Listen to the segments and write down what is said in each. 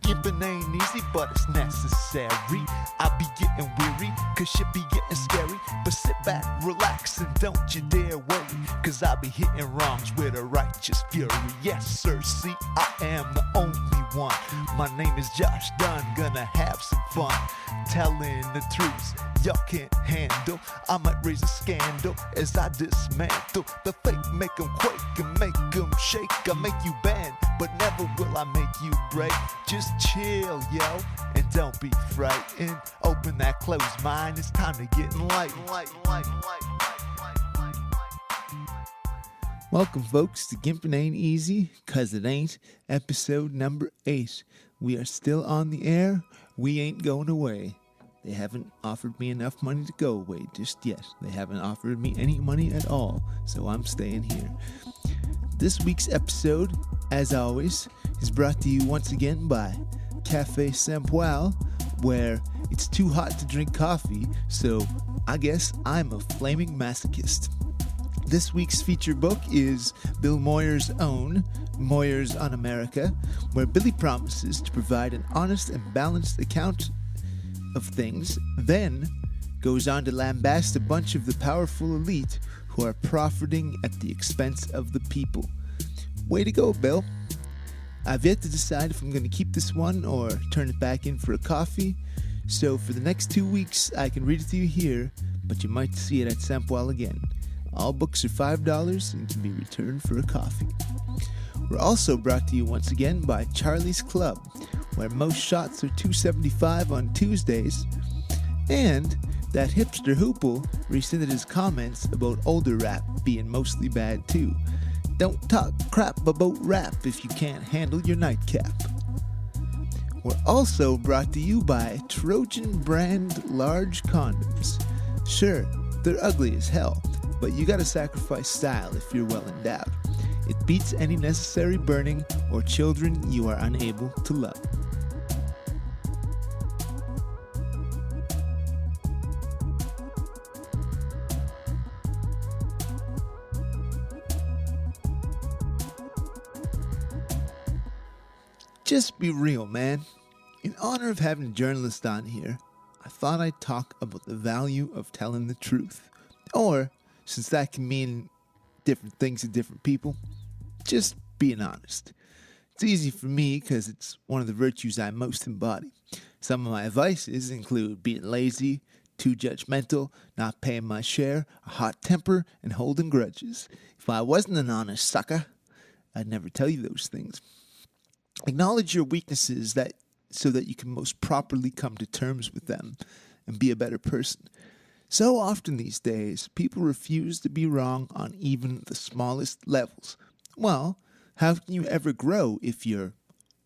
Gimping ain't easy, but it's necessary. I be getting weary, cause shit be getting scary. But sit back, relax, and don't you dare worry, cause I be hitting wrongs with a righteous fury. Yes, sir, see, I am the only one. My name is Josh Dunn, gonna have some fun telling the truth y'all can't handle. I might raise a scandal as I dismantle the fake, make them quake and make them shake. I make you bend, but never will I make you break. Just chill, yo, and don't be frightened. Open that closed mind, it's time to get enlightened. Welcome, folks, to Gimpin' Ain't Easy, 'cause it ain't, episode number 8. We are still on the air. We ain't going away. They haven't offered me enough money to go away just yet. They haven't offered me any money at all, so I'm staying here. This week's episode, as always, is brought to you once again by Cafe Sampoil, where it's too hot to drink coffee, so I guess I'm a flaming masochist. This week's feature book is Bill Moyer's own, Moyer's on America, where Billy promises to provide an honest and balanced account of things, then goes on to lambast a bunch of the powerful elite who are profiting at the expense of the people. Way to go, Bill. I've yet to decide if I'm going to keep this one or turn it back in for a coffee, so for the next 2 weeks I can read it to you here, but you might see it at Sampoil again. All books are $5 and can be returned for a coffee. We're also brought to you once again by Charlie's Club, where most shots are $2.75 on Tuesdays, and that hipster Hoople rescinded his comments about older rap being mostly bad too. Don't talk crap about rap if you can't handle your nightcap. We're also brought to you by Trojan brand large condoms. Sure, they're ugly as hell, but you gotta sacrifice style if you're well endowed. It beats any necessary burning or children you are unable to love. Just be real, man. In honor of having a journalist on here, I thought I'd talk about the value of telling the truth. Or, since that can mean different things to different people, just being honest. It's easy for me because it's one of the virtues I most embody. Some of my vices include being lazy, too judgmental, not paying my share, a hot temper, and holding grudges. If I wasn't an honest sucker, I'd never tell you those things. Acknowledge your weaknesses so that you can most properly come to terms with them and be a better person. So often these days, people refuse to be wrong on even the smallest levels. Well, how can you ever grow if you're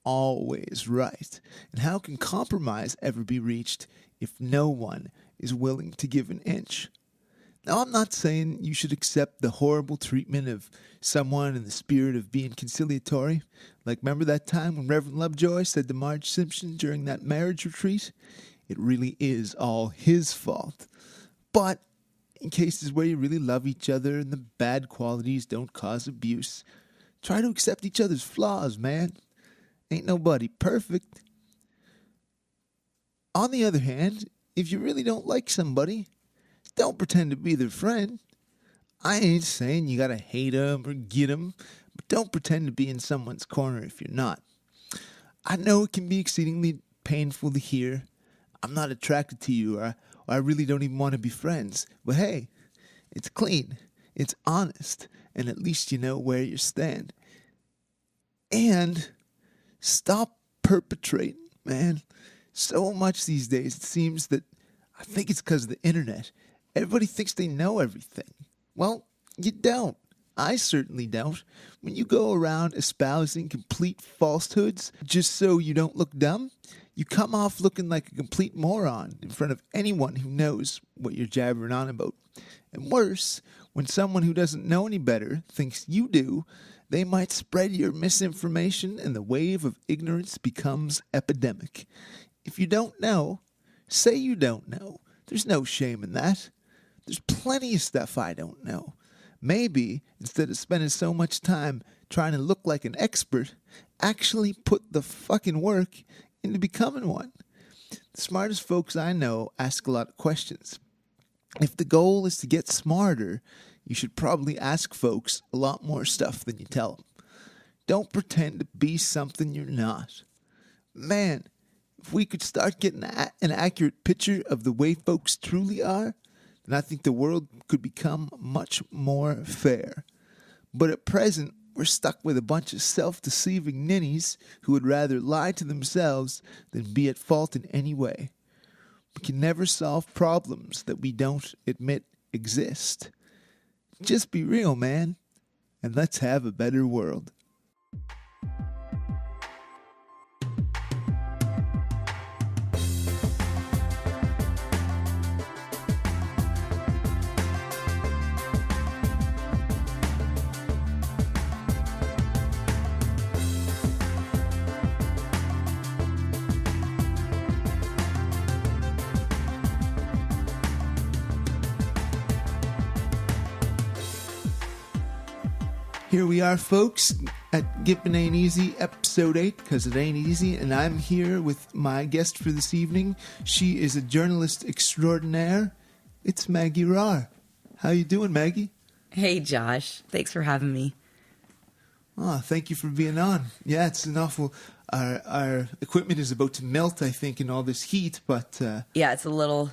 always right? And how can compromise ever be reached if no one is willing to give an inch? Now, I'm not saying you should accept the horrible treatment of someone in the spirit of being conciliatory. Like, remember that time when Reverend Lovejoy said to Marge Simpson during that marriage retreat? It really is all his fault. But in cases where you really love each other and the bad qualities don't cause abuse, try to accept each other's flaws, man. Ain't nobody perfect. On the other hand, if you really don't like somebody, don't pretend to be their friend. I ain't saying you gotta hate them or get them, but don't pretend to be in someone's corner if you're not. I know it can be exceedingly painful to hear, I'm not attracted to you, or I really don't even want to be friends. But hey, it's clean, it's honest, and at least you know where you stand. And stop perpetrating, man. So much these days, it seems that, I think it's because of the internet, everybody thinks they know everything. Well, you don't. I certainly don't. When you go around espousing complete falsehoods just so you don't look dumb, you come off looking like a complete moron in front of anyone who knows what you're jabbering on about. And worse, when someone who doesn't know any better thinks you do, they might spread your misinformation and the wave of ignorance becomes epidemic. If you don't know, say you don't know. There's no shame in that. There's plenty of stuff I don't know. Maybe, instead of spending so much time trying to look like an expert, actually put the fucking work into becoming one. The smartest folks I know ask a lot of questions. If the goal is to get smarter, you should probably ask folks a lot more stuff than you tell them. Don't pretend to be something you're not. Man, if we could start getting an accurate picture of the way folks truly are, then I think the world could become much more fair. But at present, we're stuck with a bunch of self-deceiving ninnies who would rather lie to themselves than be at fault in any way. We can never solve problems that we don't admit exist. Just be real, man, and let's have a better world. Here we are, folks, at Gippin' Ain't Easy, episode 8, because it ain't easy, and I'm here with my guest for this evening. She is a journalist extraordinaire. It's Maggie Rahr. How you doing, Maggie? Hey, Josh. Thanks for having me. Oh, thank you for being on. Yeah, it's an awful... Our equipment is about to melt, I think, in all this heat, but... Yeah, it's a little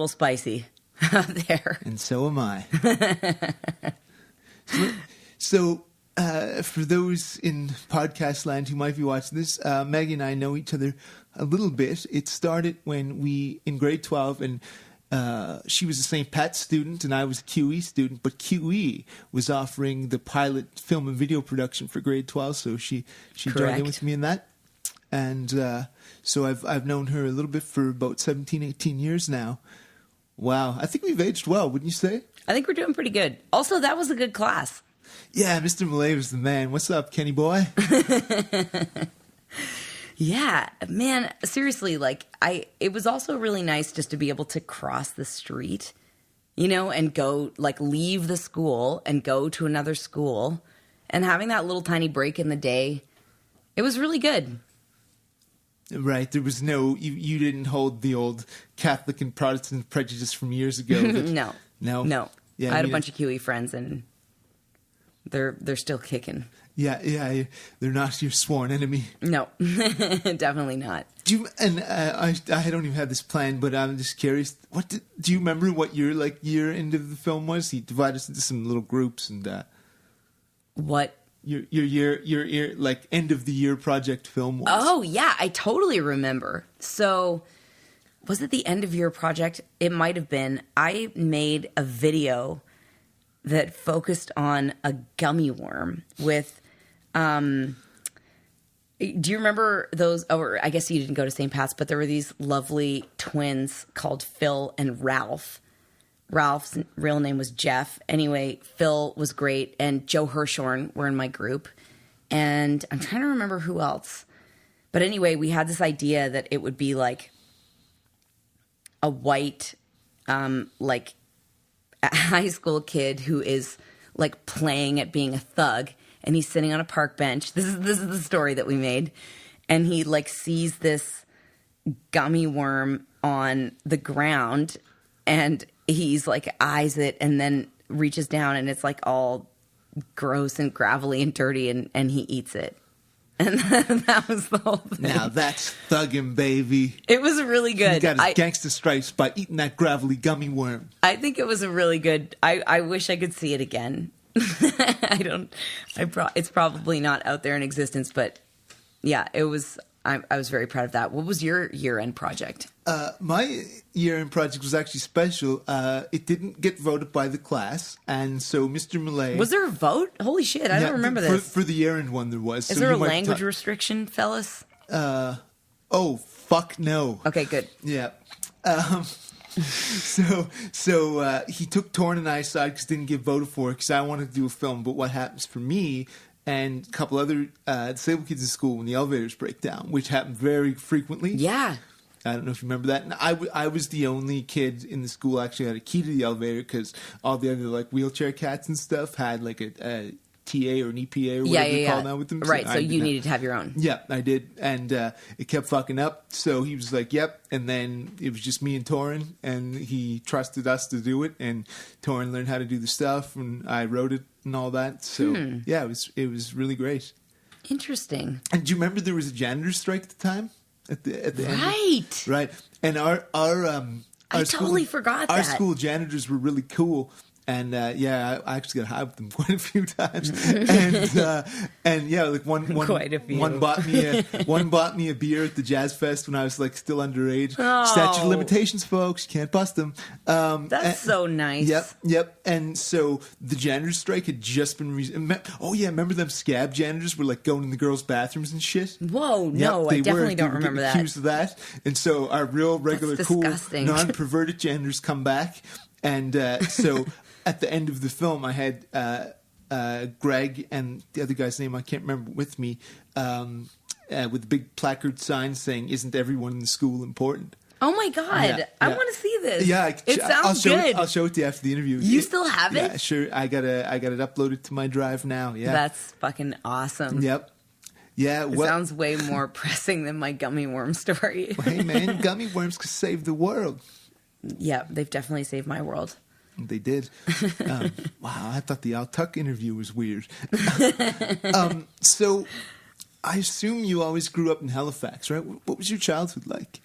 spicy out there. And so am I. So, for those in podcast land who might be watching this, Maggie and I know each other a little bit. It started when in grade 12, and she was a St. Pat's student and I was a QE student, but QE was offering the pilot film and video production for grade 12, so she joined in with me in that. And so I've known her a little bit for about 17, 18 years now. Wow, I think we've aged well, wouldn't you say? I think we're doing pretty good. Also, that was a good class. Yeah, Mr. Millay was the man. What's up, Kenny boy? Yeah, man, seriously, it was also really nice just to be able to cross the street, and go, leave the school and go to another school, and having that little tiny break in the day, it was really good. Right, there was you didn't hold the old Catholic and Protestant prejudice from years ago. No. Yeah, I had a bunch of QE friends, and they're still kicking. Yeah, they're not your sworn enemy. No, definitely not. I don't even have this planned, but I'm just curious. Do you remember what your year end of the film was? He divided us into some little groups, and what your year end of the year project film was. Oh yeah, I totally remember. So was it the end of year project? It might have been. I made a video that focused on a gummy worm with, do you remember those, or I guess you didn't go to St. Pat's, but there were these lovely twins called Phil and Ralph. Ralph's real name was Jeff. Anyway, Phil was great, and Joe Hirshhorn were in my group, and I'm trying to remember who else. But anyway, we had this idea that it would be like a white, a high school kid who is playing at being a thug, and he's sitting on a park bench. This is the story that we made, and he sees this gummy worm on the ground, and he's eyes it, and then reaches down, and it's all gross and gravelly and dirty, and he eats it. And that was the whole thing. Now that's thuggin', baby. It was really good. He got his gangster stripes by eating that gravelly gummy worm. I think it was a really good. I wish I could see it again. It's probably not out there in existence, but yeah, it was. I was very proud of that. What was your year-end project? My year-end project was actually special. It didn't get voted by the class, and so Mr. Millay... Was there a vote? Holy shit, I don't remember this. For the year-end one, there was. Is there a language restriction, fellas? Oh, fuck no. Okay, good. Yeah. So he took Torn and I aside because didn't get voted for because I wanted to do a film. But what happens for me and a couple other disabled kids in school when the elevators break down, which happened very frequently. Yeah. I don't know if you remember that. And I was the only kid in the school actually had a key to the elevator because all the other wheelchair cats and stuff had a TA or an EPA or Yeah, whatever they yeah, call yeah. now with them. Right, I so did you not. needed to have your own. Yeah, I did. And it kept fucking up. So he was like, yep. And then it was just me and Torin, and he trusted us to do it. And Torin learned how to do the stuff, and I wrote it and all that. So, yeah, it was really great. Interesting. And do you remember there was a janitor strike at the time? At the end? Right. Right. And our I school, totally forgot our that. school janitors were really cool. And I actually got high with them quite a few times. And yeah, like one Quite a few. one bought me a beer at the Jazz Fest when I was like still underage. Oh. Statute of limitations, folks, you can't bust them. That's so nice. Yep. And so the janitor strike had just been. Remember them scab janitors were like going in the girls' bathrooms and shit. Whoa, no, Yep, I definitely They don't were remember getting that. accused of that. And so our real regular cool disgusting. non-perverted janitors come back. And so at the end of the film, I had Greg and the other guy's name I can't remember with me, with a big placard sign saying, "Isn't everyone in the school important?" Oh my God. Yeah, I yeah. want to see this. Yeah, It sounds good. I'll show it to you after the interview. You still have it? Yeah, sure. I got it uploaded to my drive now. Yeah, That's fucking awesome. Yep. Yeah. It Well, sounds way more pressing than my gummy worm story. hey man, gummy worms could save the world. Yeah, they've definitely saved my world. They did. Wow, I thought the Al Tuck interview was weird. So, I assume you always grew up in Halifax, right? What was your childhood like?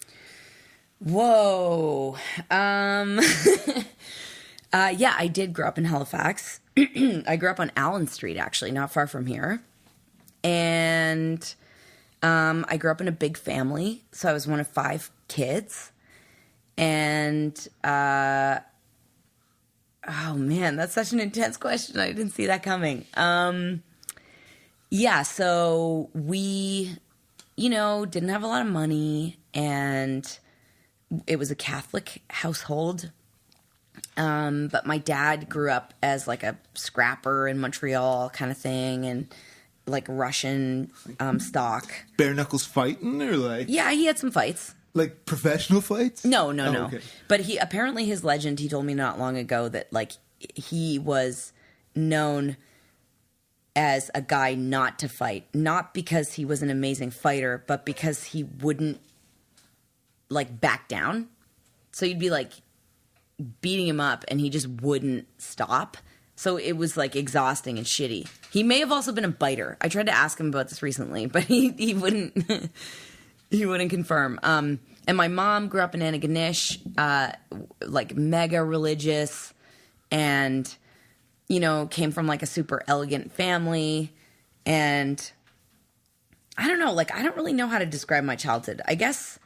Whoa. Yeah, I did grow up in Halifax. I grew up on Allen Street, actually, not far from here. And I grew up in a big family, so I was one of 5 kids. And, oh man, that's such an intense question. I didn't see that coming. Yeah, so we, didn't have a lot of money, and it was a Catholic household. But my dad grew up as like a scrapper in Montreal kind of thing, and like Russian stock. Bare knuckles fighting, or like Yeah, he had some fights. like professional fights? No. Okay. But he apparently his legend. He told me not long ago that like he was known as a guy not to fight, not because he was an amazing fighter, but because he wouldn't like back down. So you'd be like beating him up, and he just wouldn't stop. So it was like exhausting and shitty. He may have also been a biter. I tried to ask him about this recently, but he wouldn't. He wouldn't confirm. And my mom grew up in Antigonish, like mega religious, and, came from like a super elegant family. And I don't know, like, I don't really know how to describe my childhood. I guess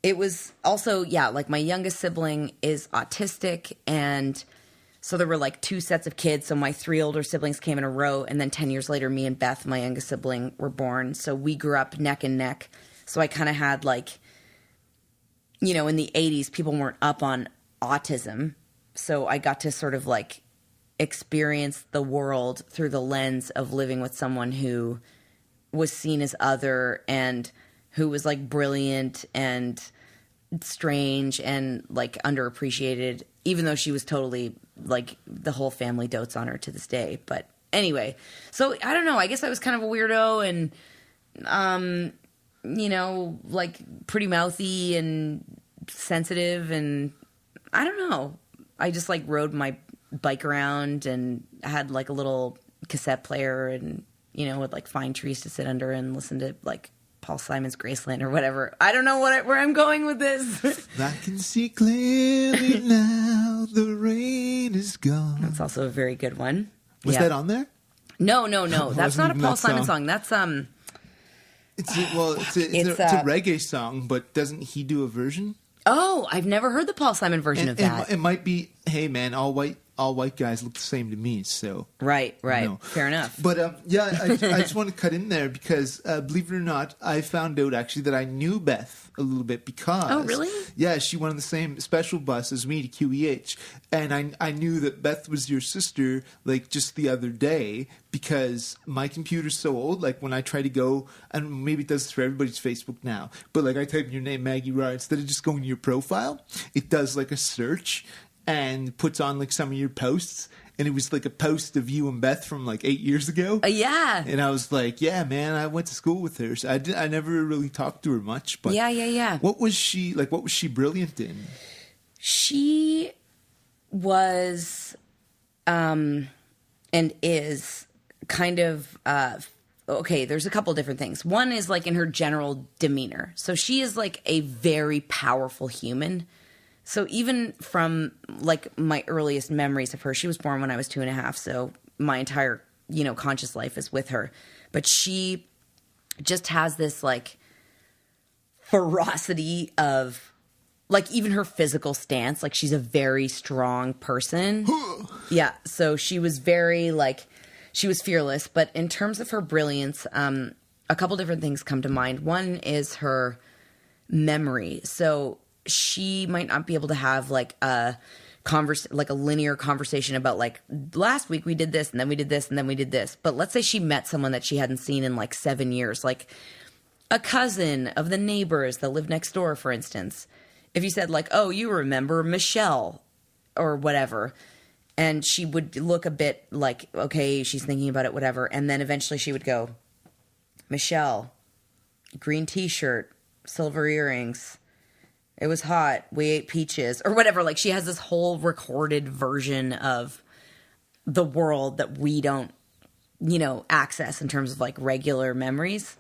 it was also, like my youngest sibling is autistic, and so there were like 2 sets of kids. So my 3 older siblings came in a row, and then 10 years later, me and Beth, my youngest sibling, were born. So we grew up neck and neck. So I kind of had like, in the 80s, people weren't up on autism. So I got to sort of like experience the world through the lens of living with someone who was seen as other, and who was like brilliant and strange and like underappreciated, even though she was totally like, the whole family dotes on her to this day. But anyway, so I don't know, I guess I was kind of a weirdo, and like pretty mouthy and sensitive, and I don't know, I just like rode my bike around and had like a little cassette player, and would like find trees to sit under and listen to like Paul Simon's Graceland or whatever. I don't know where I'm going with this. I can see clearly now the rain is gone. That's also a very good one. Was Yeah. that on there? No. That's not a even Paul that Simon song. song. That's It's a reggae song, but doesn't he do a version? Oh, I've never heard the Paul Simon version of that. It might be, hey man, all white guys look the same to me, so. Right. No. Fair enough. But I just want to cut in there because, believe it or not, I found out actually that I knew Beth a little bit because. Oh, really? Yeah, she went on the same special bus as me to QEH, and I knew that Beth was your sister like just the other day because my computer's so old. Like when I try to go, and maybe it does this for everybody's Facebook now, but like I type in your name, Maggie Rahr, instead of just going to your profile, it does like a search and puts on like some of your posts. and it was like a post of you and Beth from like 8 years ago. Yeah. And I was like, yeah, man, I went to school with her. So I never really talked to her much. But Yeah. What was she like? What was she brilliant in? She was, and is kind of, okay, there's a couple different things. One is like in her general demeanor. So she is like a very powerful human. So even from like my earliest memories of her, she was born when I was 2.5. So my entire, conscious life is with her. But she just has this like ferocity of like even her physical stance. Like she's a very strong person. Yeah. So she was very like, she was fearless. But in terms of her brilliance, a couple different things come to mind. One is her memory. So she might not be able to have like a linear conversation about like last week we did this and then we did this and then we did this. But let's say she met someone that she hadn't seen in like 7 years, like a cousin of the neighbors that live next door, for instance. If you said like, oh, you remember Michelle or whatever, and she would look a bit like, okay, she's thinking about it, whatever. And then eventually she would go, Michelle, green t-shirt, silver earrings. It was hot. We ate peaches or whatever. Like she has this whole recorded version of the world that we don't, access in terms of like regular memories.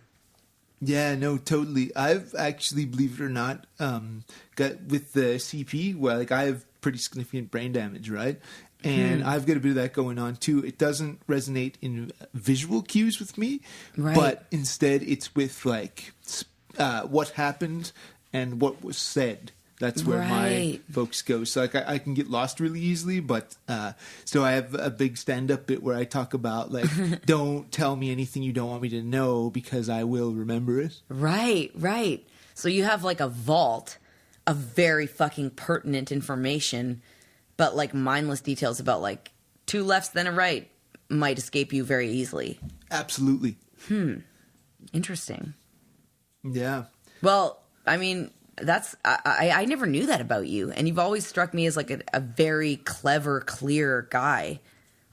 Yeah, no, totally. I've actually, believe it or not, got with the CP, well, like I have pretty significant brain damage, right? And I've got a bit of that going on too. It doesn't resonate in visual cues with me, right. But instead it's with like what happened and what was said. That's where my focus goes. So like I can get lost really easily, but so I have a big stand-up bit where I talk about like, don't tell me anything you don't want me to know because I will remember it. Right. So you have like a vault of very fucking pertinent information, but like mindless details about like 2 lefts then a right might escape you very easily. Absolutely. Interesting. Yeah. Well, I mean, I never knew that about you. And you've always struck me as like a very clever, clear guy.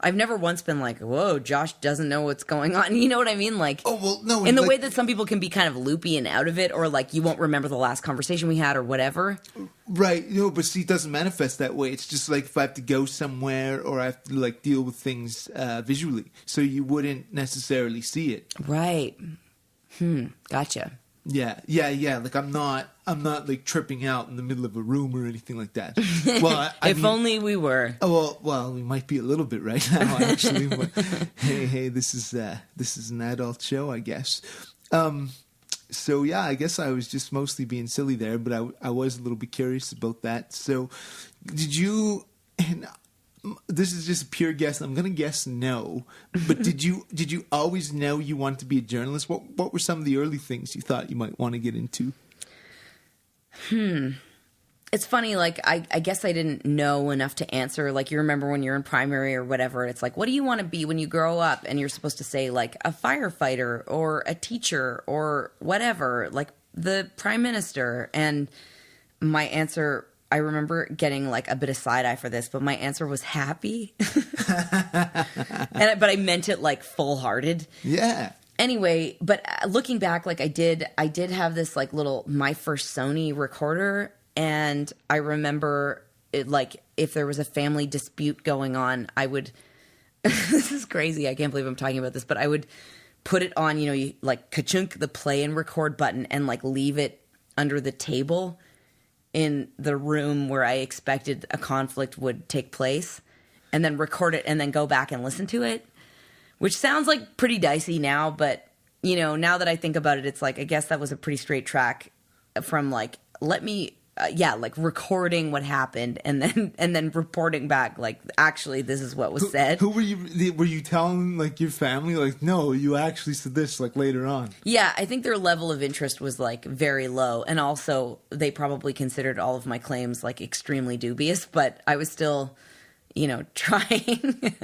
I've never once been like, whoa, Josh doesn't know what's going on. You know what I mean? Like, oh, well, no, in the way that some people can be kind of loopy and out of it, or like you won't remember the last conversation we had or whatever. Right. But see, it doesn't manifest that way. It's just like if I have to go somewhere or I have to like deal with things visually. So you wouldn't necessarily see it. Right. Gotcha. Yeah. Like I'm not like tripping out in the middle of a room or anything like that. Well, if only we were. Oh well, we might be a little bit right now, actually. But hey, this is an adult show, I guess. So yeah, I guess I was just mostly being silly there, but I was a little bit curious about that. So, did you? And this is just a pure guess. I'm gonna guess no. But did you always know you wanted to be a journalist? What were some of the early things you thought you might want to get into? It's funny, like, I guess I didn't know enough to answer. Like, you remember when you're in primary or whatever, it's like, what do you want to be when you grow up? And you're supposed to say, like, a firefighter or a teacher or whatever, like the prime minister. And my answer, I remember getting, like, a bit of side-eye for this, but my answer was happy. But I meant it, like, full-hearted. Yeah. Anyway, but looking back, like I did have this like my first Sony recorder, and I remember it, like if there was a family dispute going on, I would, this is crazy, I can't believe I'm talking about this, but I would put it on, you like ka-chunk the play and record button and like leave it under the table in the room where I expected a conflict would take place, and then record it and then go back and listen to it. Which sounds like pretty dicey now, but, now that I think about it, it's like, I guess that was a pretty straight track from like, like recording what happened and then reporting back, like, actually, this is what was said. Who were you telling like your family, like, no, you actually said this like later on? Yeah, I think their level of interest was like very low. And also they probably considered all of my claims like extremely dubious, but I was still, trying.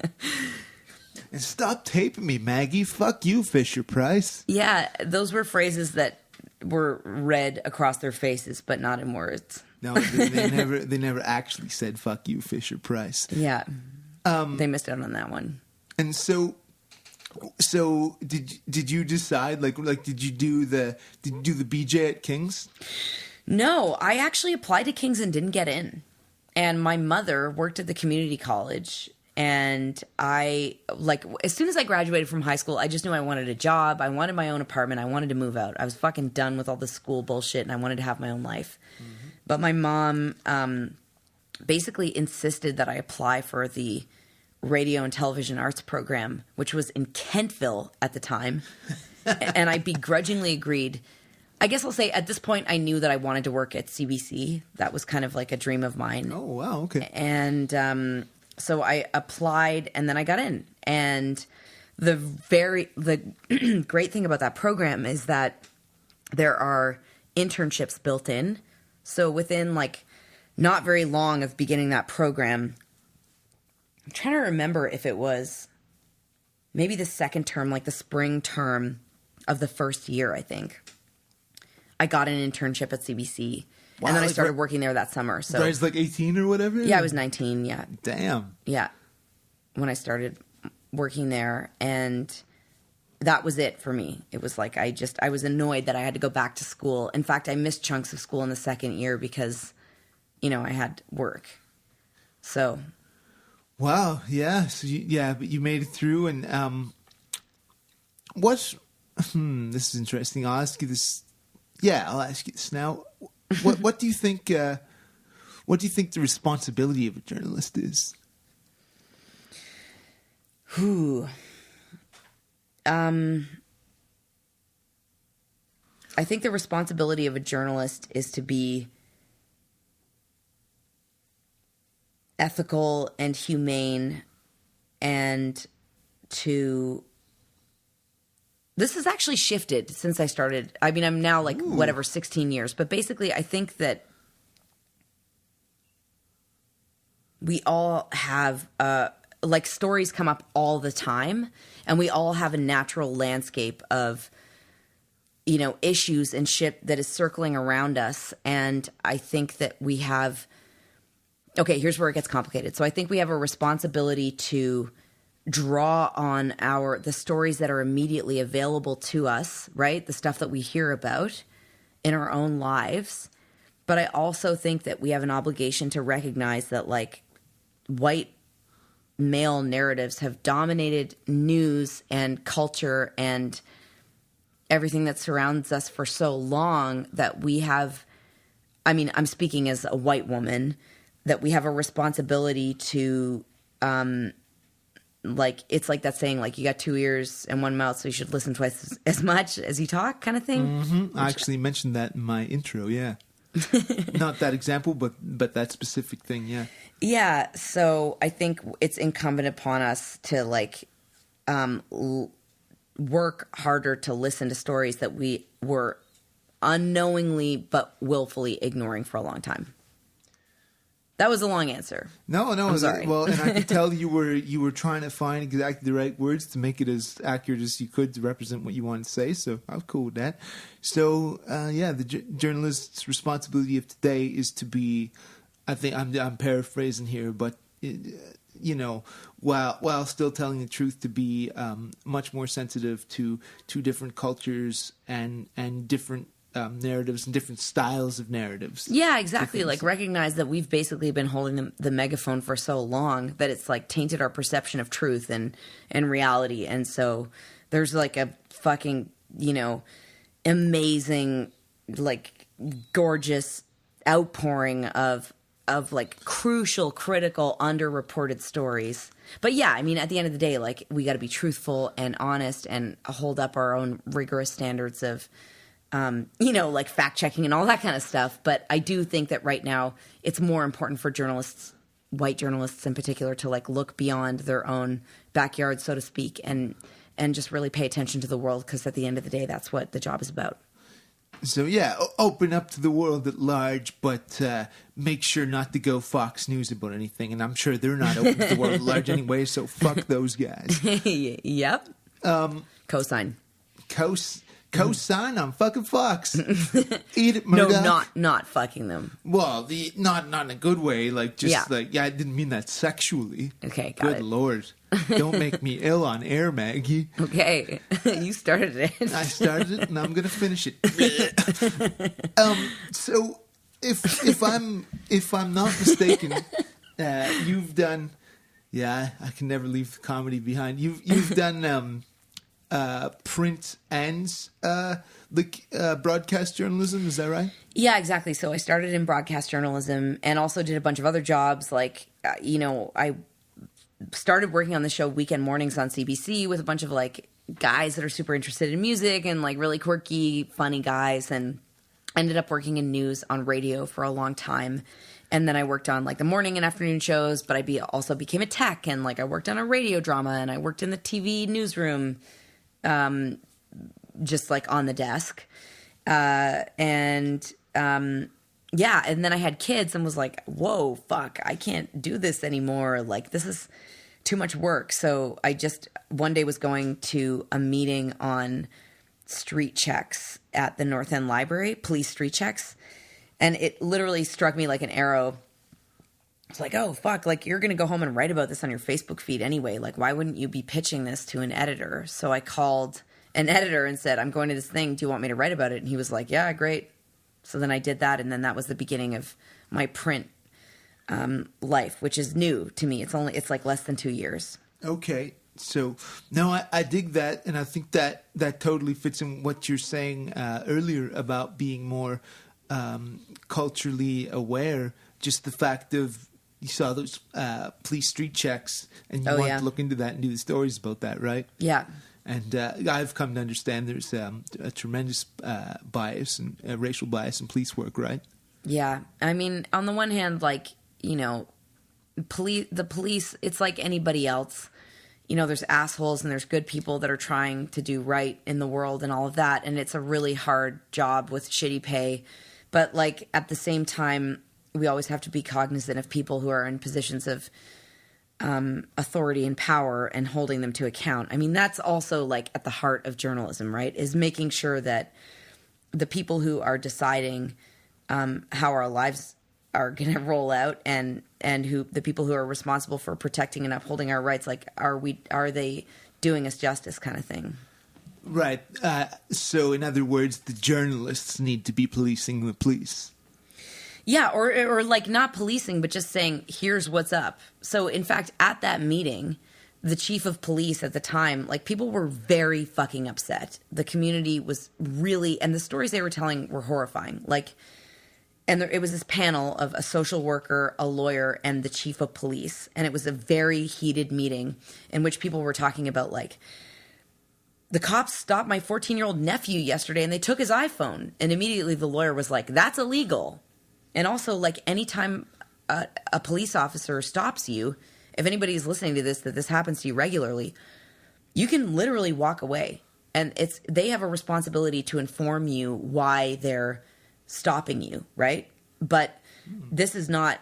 And stop taping me, Maggie. Fuck you, Fisher-Price. Yeah, those were phrases that were read across their faces, but not in words. No, they never actually said "fuck you, Fisher-Price." Yeah. They missed out on that one. And so did you decide like did you do the BJ at King's? No, I actually applied to King's and didn't get in. And my mother worked at the community college. And I, like, as soon as I graduated from high school, I just knew I wanted a job. I wanted my own apartment. I wanted to move out. I was fucking done with all the school bullshit, and I wanted to have my own life. Mm-hmm. But my mom basically insisted that I apply for the radio and television arts program, which was in Kentville at the time. And I begrudgingly agreed. I guess I'll say at this point, I knew that I wanted to work at CBC. That was kind of like a dream of mine. Oh, wow. Okay. And so I applied and then I got in. And the great thing about that program is that there are internships built in. So within like not very long of beginning that program, I'm trying to remember if it was maybe the second term, like the spring term of the first year, I think. I got an internship at CBC. Wow, and then I started working there that summer. So I was like 18 or whatever? Yeah, I was 19, yeah. Damn. Yeah. When I started working there. And that was it for me. It was like I was annoyed that I had to go back to school. In fact, I missed chunks of school in the second year because, I had work. So. Wow, yeah. So but you made it through. And this is interesting. I'll ask you this. Yeah, I'll ask you this now. What do you think? What do you think the responsibility of a journalist is? I think the responsibility of a journalist is to be ethical and humane, and to. This has actually shifted since I started. I mean, I'm now 16 years. But basically, I think that we all have, stories come up all the time. And we all have a natural landscape of, issues and shit that is circling around us. And I think that we have... Okay, here's where it gets complicated. So I think we have a responsibility to draw on the stories that are immediately available to us, right? The stuff that we hear about in our own lives. But I also think that we have an obligation to recognize that white male narratives have dominated news and culture and everything that surrounds us for so long that we have, I'm speaking as a white woman, that we have a responsibility to, it's like that saying, you got two ears and one mouth, so you should listen twice as much as you talk, kind of thing. Mm-hmm. I actually mentioned that in my intro, yeah. Not that example, but that specific thing, yeah. Yeah, so I think it's incumbent upon us to, work harder to listen to stories that we were unknowingly but willfully ignoring for a long time. That was a long answer. No, I'm sorry. Well, and I could tell you were trying to find exactly the right words to make it as accurate as you could to represent what you wanted to say. So I was cool with that. So the journalist's responsibility of today is to be. I think I'm paraphrasing here, but while still telling the truth, to be much more sensitive to different cultures and different. Narratives and different styles of narratives. Yeah, exactly. Recognize that we've basically been holding the megaphone for so long that it's tainted our perception of truth and reality. And so there's a fucking, amazing, gorgeous outpouring of crucial, critical, underreported stories. But yeah, at the end of the day, we got to be truthful and honest and hold up our own rigorous standards of fact checking and all that kind of stuff. But I do think that right now it's more important for journalists, white journalists in particular, to look beyond their own backyard, so to speak, and just really pay attention to the world, because at the end of the day, that's what the job is about. So yeah, open up to the world at large, but make sure not to go Fox News about anything. And I'm sure they're not open to the world at large anyway, so fuck those guys. Yep. Cosign. Co-sign on fucking Fox. Eat it, No, Murdoch. not fucking them. Well, not in a good way. Like, just Yeah. I didn't mean that sexually. Okay, got Good it. Lord. Don't make me ill on air, Maggie. Okay, you started it. I started it, and I'm going to finish it. So, if I'm not mistaken, you've done. Yeah, I can never leave the comedy behind. You've done print and broadcast journalism. Is that right? Yeah, exactly. So I started in broadcast journalism and also did a bunch of other jobs. Like, I started working on the show Weekend Mornings on CBC with a bunch of like guys that are super interested in music and like really quirky, funny guys, and ended up working in news on radio for a long time. And then I worked on like the morning and afternoon shows, but I also became a tech, and like I worked on a radio drama, and I worked in the TV newsroom, just like on the desk. Yeah. And then I had kids and was like, whoa, fuck, I can't do this anymore. Like, this is too much work. So I just one day was going to a meeting on street checks at the North End Library, police street checks. And it literally struck me like an arrow. It's like, oh, fuck, like you're going to go home and write about this on your Facebook feed anyway. Like, why wouldn't you be pitching this to an editor? So I called an editor and said, I'm going to this thing. Do you want me to write about it? And he was like, yeah, great. So then I did that. And then that was the beginning of my print life, which is new to me. It's like less than 2 years. Okay. So, no, I dig that. And I think that totally fits in what you're saying earlier about being more culturally aware. Just the fact of you saw those police street checks and you want to look into that and do the stories about that, right? Yeah. And I've come to understand there's a tremendous bias and racial bias in police work, right? Yeah. I mean, on the one hand, like, the police, it's like anybody else. There's assholes and there's good people that are trying to do right in the world and all of that. And it's a really hard job with shitty pay. But like at the same time, we always have to be cognizant of people who are in positions of authority and power and holding them to account. I mean, that's also like at the heart of journalism, right? Is making sure that the people who are deciding how our lives are going to roll out and who the people who are responsible for protecting and upholding our rights, like are they doing us justice kind of thing? Right. So, in other words, the journalists need to be policing the police. Yeah, or like not policing, but just saying, here's what's up. So, in fact, at that meeting, the chief of police at the time, like people were very fucking upset. The community was really, and the stories they were telling were horrifying. Like, and it was this panel of a social worker, a lawyer, and the chief of police. And it was a very heated meeting in which people were talking about like, the cops stopped my 14-year-old nephew yesterday and they took his iPhone. And immediately the lawyer was like, that's illegal. And also, like, anytime a police officer stops you, if anybody's listening to this, that this happens to you regularly, you can literally walk away. And they have a responsibility to inform you why they're stopping you, right? But this is not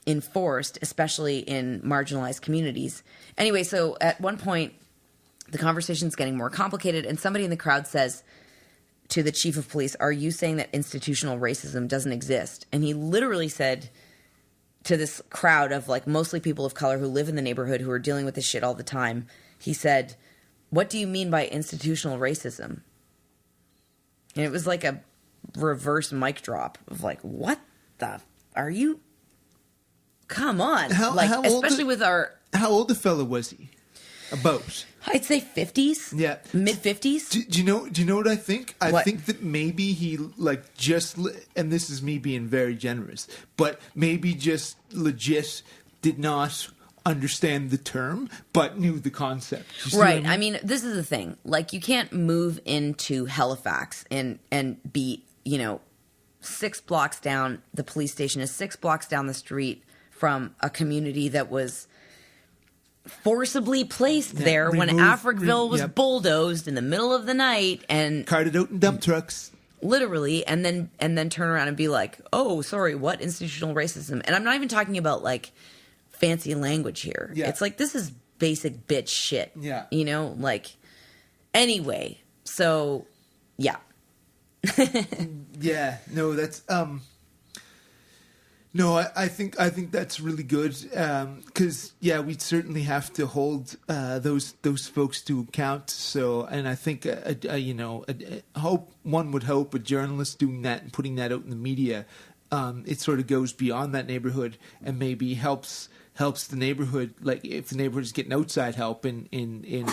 enforced, especially in marginalized communities. Anyway, so at one point, the conversation's getting more complicated, and somebody in the crowd says to the chief of police, are you saying that institutional racism doesn't exist? And he literally said to this crowd of like mostly people of color who live in the neighborhood who are dealing with this shit all the time, he said, what do you mean by institutional racism? And it was like a reverse mic drop of like, what the are you? Come on. How especially with our... How old a fella was he? About? I'd say 50s. Yeah. Mid-50s. Do you know what I think? I What? think that maybe he like just, and this is me being very generous, but maybe just legit did not understand the term, but knew the concept. You see what Right. I mean, this is the thing. Like, you can't move into Halifax and be, 6 blocks down. The police station is 6 blocks down the street from a community that was forcibly placed there when Africville was bulldozed in the middle of the night and carted out in dump trucks. Literally, and then turn around and be like, oh, sorry, what institutional racism? And I'm not even talking about like fancy language here. Yeah. It's like, this is basic bitch shit. Yeah. Anyway. So, yeah. Yeah, no, that's no, I think that's really good because we certainly have to hold those folks to account. So, and I think one would hope a journalist doing that and putting that out in the media, it sort of goes beyond that neighborhood and maybe helps the neighborhood. Like if the neighborhood is getting outside help in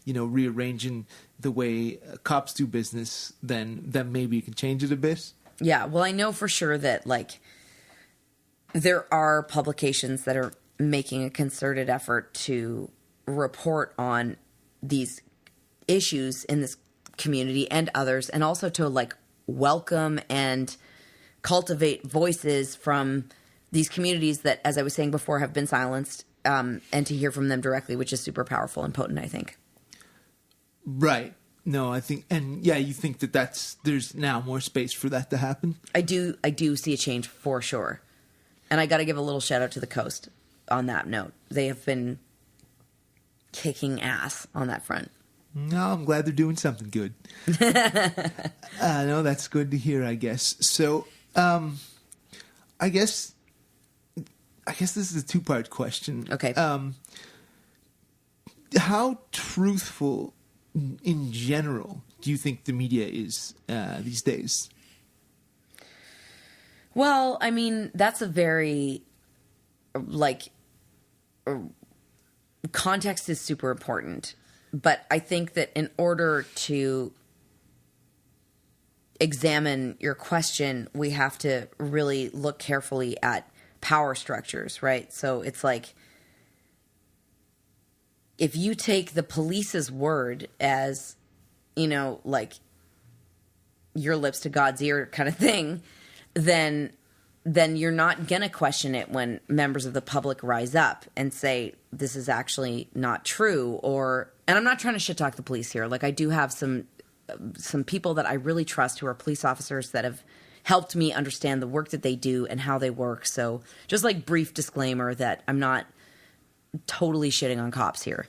rearranging the way cops do business, then maybe you can change it a bit. Yeah, well, I know for sure that like there are publications that are making a concerted effort to report on these issues in this community and others, and also to like welcome and cultivate voices from these communities that, as I was saying before, have been silenced, and to hear from them directly, which is super powerful and potent, I think. Right. No, I think, and yeah, you think there's now more space for that to happen? I do see a change for sure. And I got to give a little shout out to the Coast on that note. They have been kicking ass on that front. No, I'm glad they're doing something good. No, that's good to hear, I guess. So, I guess this is a two-part question. Okay. How truthful in general do you think the media is these days? Well, I mean, that's a very, context is super important. But I think that in order to examine your question, we have to really look carefully at power structures, right? So it's like, if you take the police's word as, like your lips to God's ear kind of thing, then you're not going to question it when members of the public rise up and say, this is actually not true. And I'm not trying to shit talk the police here. Like, I do have some people that I really trust who are police officers that have helped me understand the work that they do and how they work. So just like brief disclaimer that I'm not totally shitting on cops here.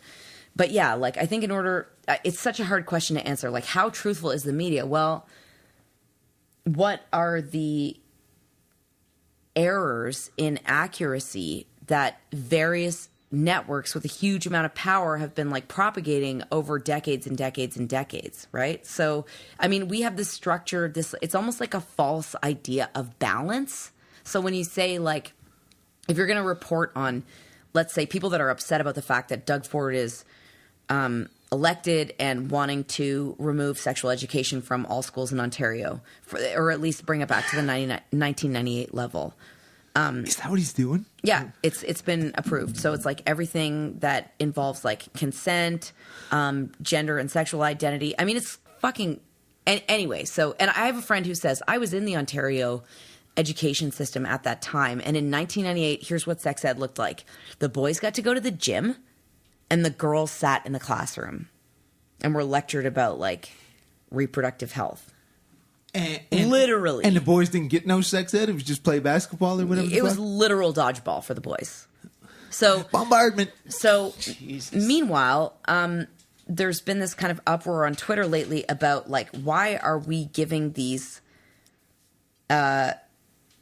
But yeah, like, I think it's such a hard question to answer. Like, how truthful is the media? Well, what are the errors in accuracy that various networks with a huge amount of power have been like propagating over decades and decades and decades, right? So, I mean, we have this structure, it's almost like a false idea of balance. So when you say, like, if you're going to report on, let's say, people that are upset about the fact that Doug Ford is elected and wanting to remove sexual education from all schools in Ontario, or at least bring it back to the 1998 level. Is that what he's doing? Yeah, it's been approved. So it's like everything that involves like consent, gender and sexual identity. I mean, it's fucking anyway. So, and I have a friend who says, I was in the Ontario education system at that time, and in 1998, here's what sex ed looked like: the boys got to go to the gym, and the girls sat in the classroom and were lectured about like reproductive health. And literally. And the boys didn't get no sex ed? It was just play basketball or whatever? It was literal dodgeball for the boys. So bombardment. So Jesus. Meanwhile, there's been this kind of uproar on Twitter lately about like, why are we giving these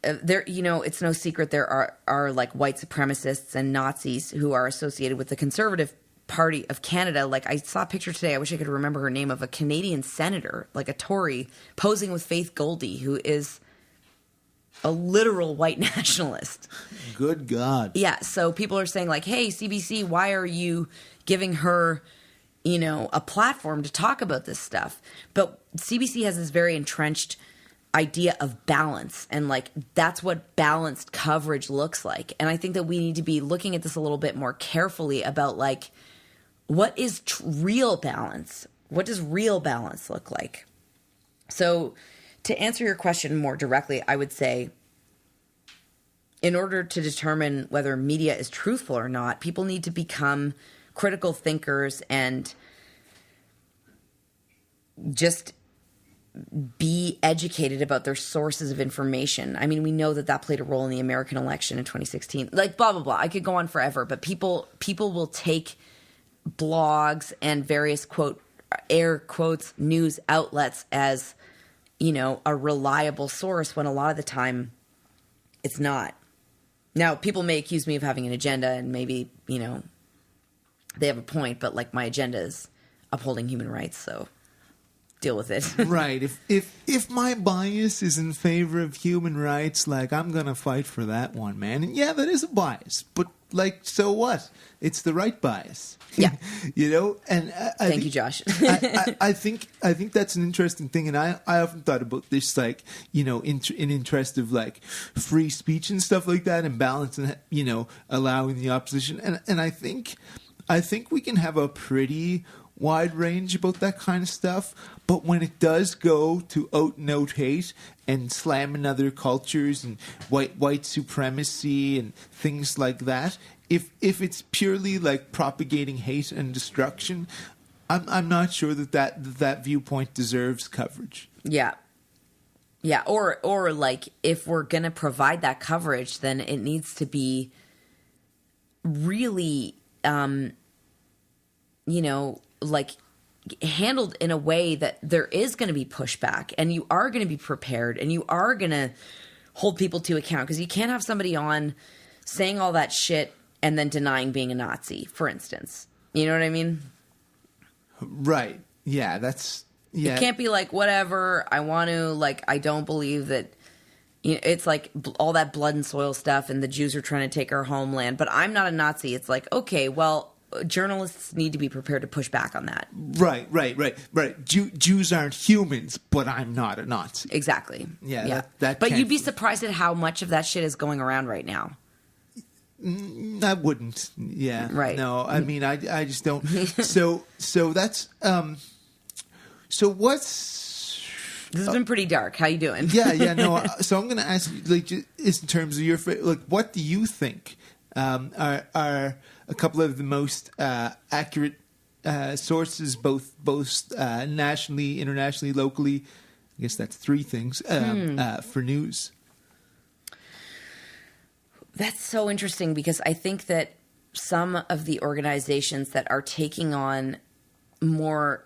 it's no secret there are like white supremacists and Nazis who are associated with the Conservative Party of Canada. Like, I saw a picture today, I wish I could remember her name, of a Canadian senator, like a Tory, posing with Faith Goldie, who is a literal white nationalist. Good God. Yeah, so people are saying like, hey, CBC, why are you giving her, a platform to talk about this stuff? But CBC has this very entrenched idea of balance, and like, that's what balanced coverage looks like. And I think that we need to be looking at this a little bit more carefully about like, what is real balance? What does real balance look like? So to answer your question more directly, I would say, in order to determine whether media is truthful or not, people need to become critical thinkers and just be educated about their sources of information. I mean, we know that played a role in the American election in 2016. Like, blah, blah, blah. I could go on forever, but people will take blogs and various, quote, air quotes news outlets as, a reliable source when a lot of the time it's not. Now, people may accuse me of having an agenda, and maybe, they have a point, but like my agenda is upholding human rights, so deal with it. Right. If my bias is in favor of human rights, like, I'm gonna fight for that one, man. And yeah, that is a bias, but like, so what? It's the right bias. Yeah. And Thank you, Josh. I think that's an interesting thing, and I often thought about this, like, in interest of like free speech and stuff like that, and balance, and allowing the opposition, and I think we can have a pretty wide range about that kind of stuff, but when it does go to out and out hate and slamming other cultures and white supremacy and things like that, if it's purely like propagating hate and destruction, I'm not sure that viewpoint deserves coverage. Yeah. Or like, if we're gonna provide that coverage, then it needs to be really like handled in a way that there is going to be pushback, and you are going to be prepared, and you are going to hold people to account, because you can't have somebody on saying all that shit and then denying being a Nazi, for instance. You know what I mean? Right. Yeah, It can't be like, whatever, I want to, like, I don't believe that, it's like all that blood and soil stuff, and the Jews are trying to take our homeland, but I'm not a Nazi. It's like, okay, well, journalists need to be prepared to push back on that. Right. Jews aren't humans, but I'm not a Nazi. Exactly. Yeah. That but you'd be surprised at how much of that shit is going around right now. I wouldn't. Yeah. Right. No, I mean, I just don't. So that's, so what's... This has been pretty dark. How you doing? Yeah, no. So I'm going to ask you, like, just in terms of your, like, what do you think are a couple of the most accurate sources, both nationally, internationally, locally? I guess that's three things for news. That's so interesting, because I think that some of the organizations that are taking on more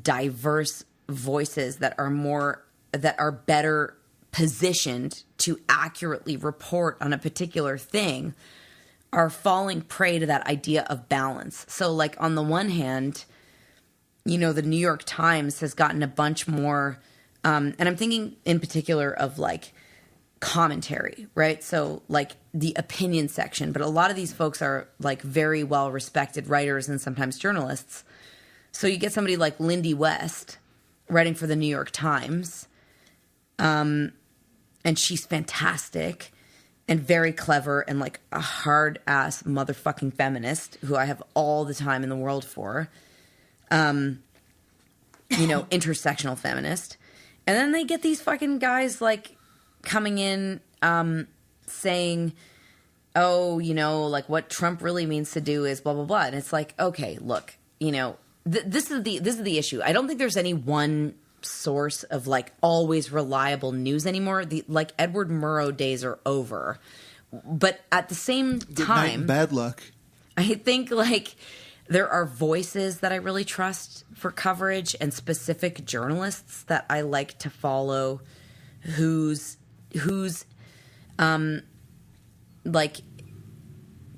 diverse voices that are better positioned to accurately report on a particular thing are falling prey to that idea of balance. So, like, on the one hand, the New York Times has gotten a bunch more, and I'm thinking in particular of, like, commentary, right? So, like, the opinion section. But a lot of these folks are, like, very well-respected writers and sometimes journalists. So you get somebody like Lindy West writing for the New York Times, and she's fantastic and very clever and like a hard-ass motherfucking feminist who I have all the time in the world for, intersectional feminist. And then they get these fucking guys like coming in saying, oh, like what Trump really means to do is blah, blah, blah. And it's like, okay, look, this is the issue. I don't think there's any one source of like always reliable news anymore. The like Edward Murrow days are over. But at the same time, good night and bad luck. I think like there are voices that I really trust for coverage and specific journalists that I like to follow whose like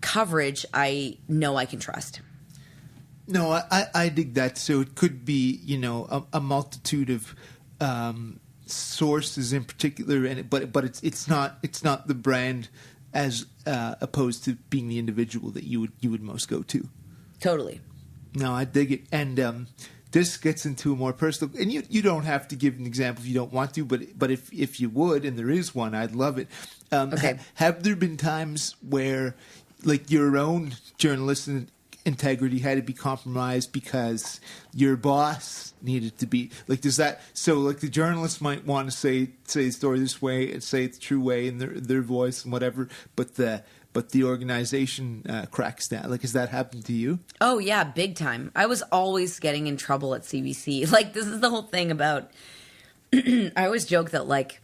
coverage I know I can trust. No, I dig that. So it could be, a multitude of sources in particular, but it's not the brand as opposed to being the individual that you would most go to. Totally. No, I dig it, and this gets into a more personal. And you don't have to give an example if you don't want to, but if you would, and there is one, I'd love it. Okay. Have there been times where, like, your own journalistic integrity had to be compromised because your boss needed to be like, does that, so like the journalist might want to say the story this way and say it the true way in their voice and whatever, but the organization cracks down. Like, has that happened to you? Oh yeah, big time. I was always getting in trouble at CBC. Like, this is the whole thing about I always joke that like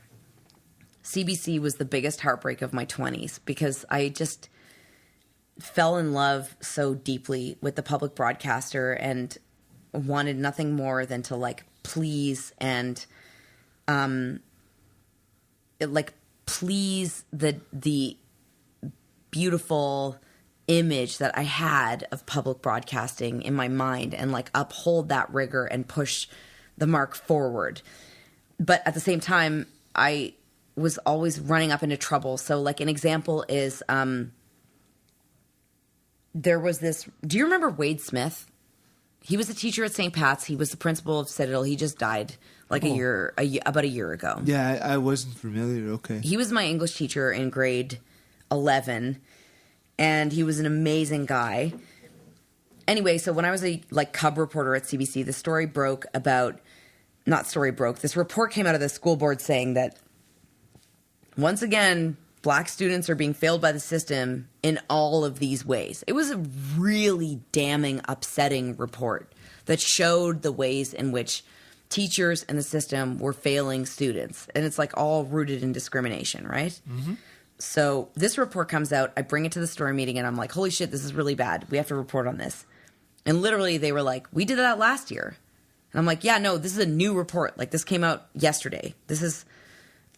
CBC was the biggest heartbreak of my 20s because I just fell in love so deeply with the public broadcaster, and wanted nothing more than to like please and please the beautiful image that I had of public broadcasting in my mind and like uphold that rigor and push the mark forward. But at the same time, I was always running up into trouble. So like an example is there was this, do you remember Wade Smith? He was a teacher at St. Pat's. He was the principal of Citadel. He just died like about a year ago. Yeah, I wasn't familiar. Okay. He was my English teacher in grade 11, and he was an amazing guy. Anyway, so when I was a like cub reporter at CBC, this report came out of the school board saying that once again, Black students are being failed by the system in all of these ways. It was a really damning, upsetting report that showed the ways in which teachers and the system were failing students. And it's like all rooted in discrimination, right? Mm-hmm. So this report comes out. I bring it to the story meeting and I'm like, holy shit, this is really bad. We have to report on this. And literally they were like, we did that last year. And I'm like, yeah, no, this is a new report. Like this came out yesterday. This is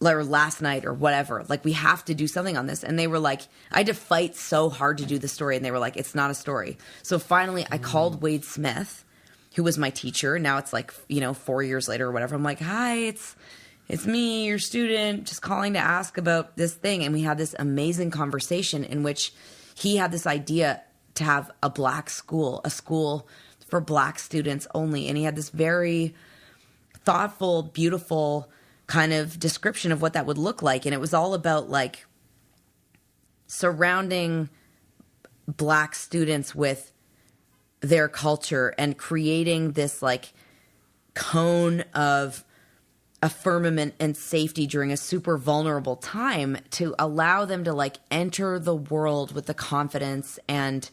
or last night or whatever. Like we have to do something on this. And they were like, I had to fight so hard to do the story. And they were like, it's not a story. So finally I called Wade Smith, who was my teacher. Now it's like, 4 years later or whatever. I'm like, hi, it's me, your student, just calling to ask about this thing. And we had this amazing conversation in which he had this idea to have a Black school, a school for Black students only. And he had this very thoughtful, beautiful kind of description of what that would look like. And it was all about like surrounding Black students with their culture and creating this like cone of a firmament and safety during a super vulnerable time to allow them to like enter the world with the confidence and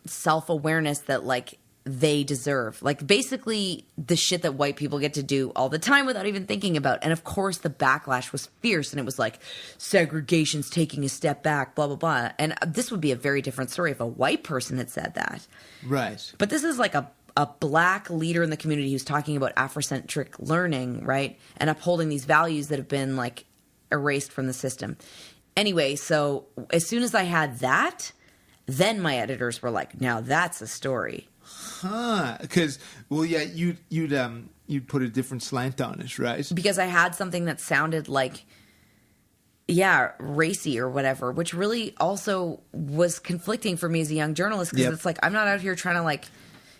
self-awareness that like they deserve. Like basically the shit that white people get to do all the time without even thinking about. And of course the backlash was fierce and it was like segregation's taking a step back, blah, blah, blah. And this would be a very different story if a white person had said that. Right. But this is like a Black leader in the community who's talking about Afrocentric learning, right? And upholding these values that have been like erased from the system. Anyway, so as soon as I had that, then my editors were like, now that's a story. Huh? Because you'd put a different slant on it, right? Because I had something that sounded like, racy or whatever, which really also was conflicting for me as a young journalist. Because it's like I'm not out here trying to like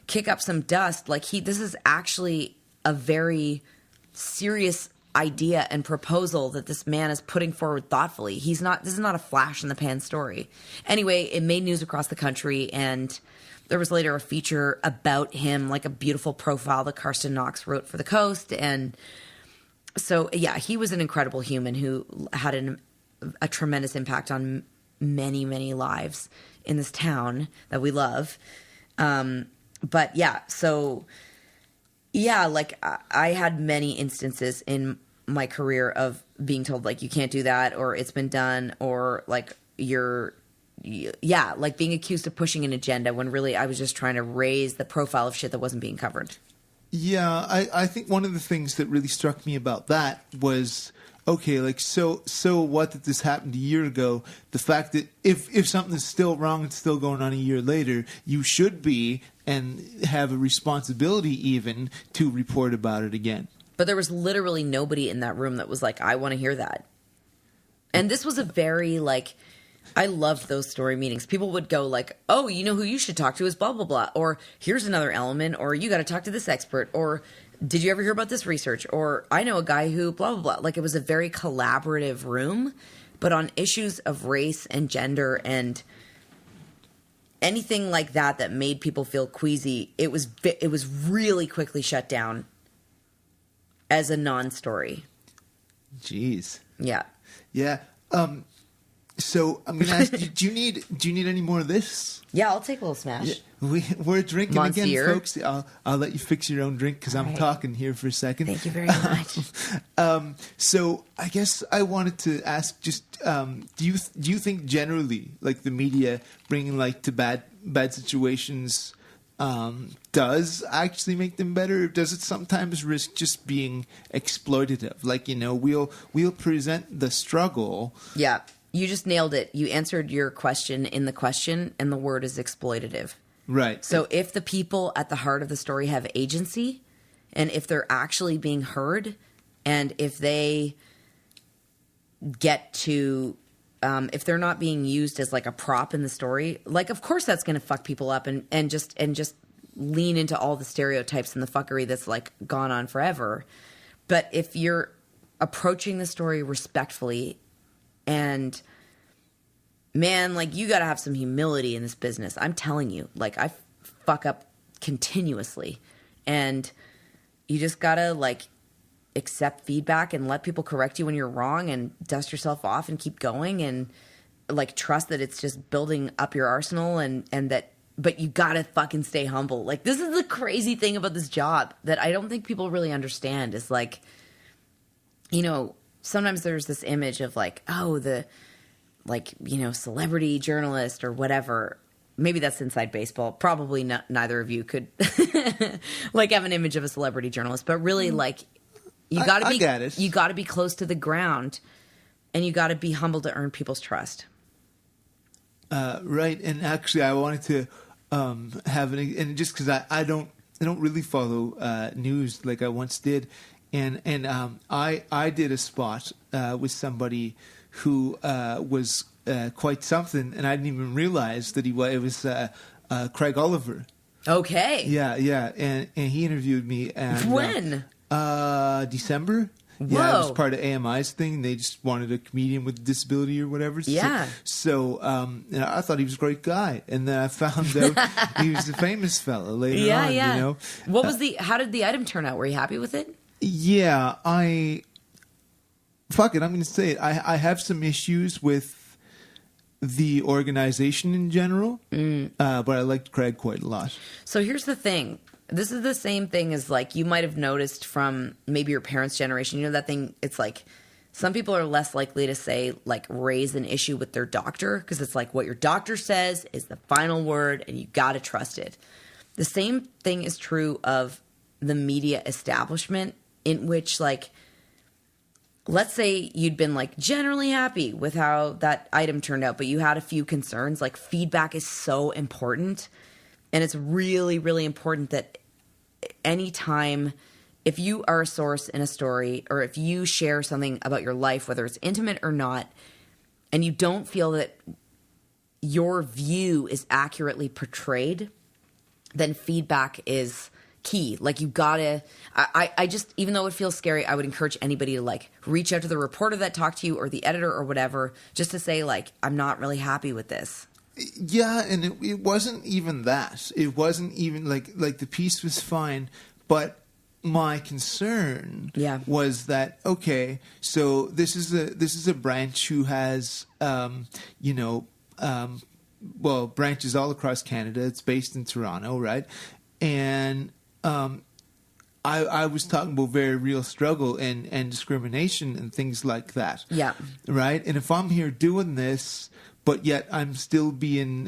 kick up some dust. Like this is actually a very serious idea and proposal that this man is putting forward thoughtfully. This is not a flash in the pan story. Anyway, it made news across the country, and there was later a feature about him, like a beautiful profile that Karsten Knox wrote for The Coast. And so, he was an incredible human who had a tremendous impact on many, many lives in this town that we love. I had many instances in my career of being told, like, you can't do that, or it's been done, or like like being accused of pushing an agenda when really I was just trying to raise the profile of shit that wasn't being covered. Yeah, I think one of the things that really struck me about that was, okay, like, so what that this happened a year ago, the fact that if something is still wrong, it's still going on a year later, you should be and have a responsibility even to report about it again. But there was literally nobody in that room that was like, I want to hear that. And this was a very, like, I loved those story meetings. People would go like, oh, you know who you should talk to is blah, blah, blah. Or here's another element. Or you got to talk to this expert. Or did you ever hear about this research? Or I know a guy who blah, blah, blah. Like it was a very collaborative room. But on issues of race and gender and anything like that made people feel queasy, it was really quickly shut down as a non-story. Jeez. Yeah. Yeah. So I'm going to ask you, do you need any more of this? Yeah, I'll take a little smash. Yeah, we're drinking Monsieur. again, folks. I'll let you fix your own drink because I'm talking here for a second. Thank you very much. So I guess I wanted to ask, just do you think generally, like the media bringing like to bad situations does actually make them better, or does it sometimes risk just being exploitative? Like, we'll present the struggle. Yeah, you just nailed it. You answered your question in the question, and the word is exploitative. Right. So if the people at the heart of the story have agency, and if they're actually being heard, and if they get to, if they're not being used as like a prop in the story, like, of course that's going to fuck people up and just lean into all the stereotypes and the fuckery that's like gone on forever. But if you're approaching the story respectfully, and man, like, you got to have some humility in this business. I'm telling you, like, I fuck up continuously, and you just got to like accept feedback and let people correct you when you're wrong, and dust yourself off and keep going, and like trust that it's just building up your arsenal, and that, but you gotta fucking stay humble. Like, this is the crazy thing about this job that I don't think people really understand, is like, sometimes there's this image of like, oh, the, like, celebrity journalist or whatever. Maybe that's inside baseball. Probably not, neither of you could like have an image of a celebrity journalist, but really, like, you gotta be, I get it. You gotta be close to the ground, and you gotta be humble to earn people's trust. Right. And actually, I wanted to have and just because I don't really follow news like I once did, and I did a spot with somebody who was quite something, and I didn't even realize that it was Craig Oliver. Okay. Yeah, and he interviewed me. And, when? December. Whoa. Yeah, it was part of AMI's thing. They just wanted a comedian with a disability or whatever. Yeah. So I thought he was a great guy, and then I found out he was a famous fella later on. Yeah. What was how did the item turn out? Were you happy with it? Yeah, fuck it, I'm going to say it. I have some issues with the organization in general, but I liked Craig quite a lot. So here's the thing. This is the same thing as, like, you might have noticed from maybe your parents' generation. That thing, it's like some people are less likely to say, like, raise an issue with their doctor, because it's like what your doctor says is the final word and you got to trust it. The same thing is true of the media establishment, in which, like, let's say you'd been, like, generally happy with how that item turned out, but you had a few concerns. Like, feedback is so important. And it's really, really important that anytime, if you are a source in a story, or if you share something about your life, whether it's intimate or not, and you don't feel that your view is accurately portrayed, then feedback is key. Like, you gotta, I just, even though it feels scary, I would encourage anybody to, like, reach out to the reporter that talked to you, or the editor or whatever, just to say, like, I'm not really happy with this. Yeah, and it wasn't even that. It wasn't even like the piece was fine, but my concern was that, okay, so this is a branch who has branches all across Canada. It's based in Toronto, right? And I was talking about very real struggle and discrimination and things like that. Yeah. Right? And if I'm here doing this, but yet I'm still being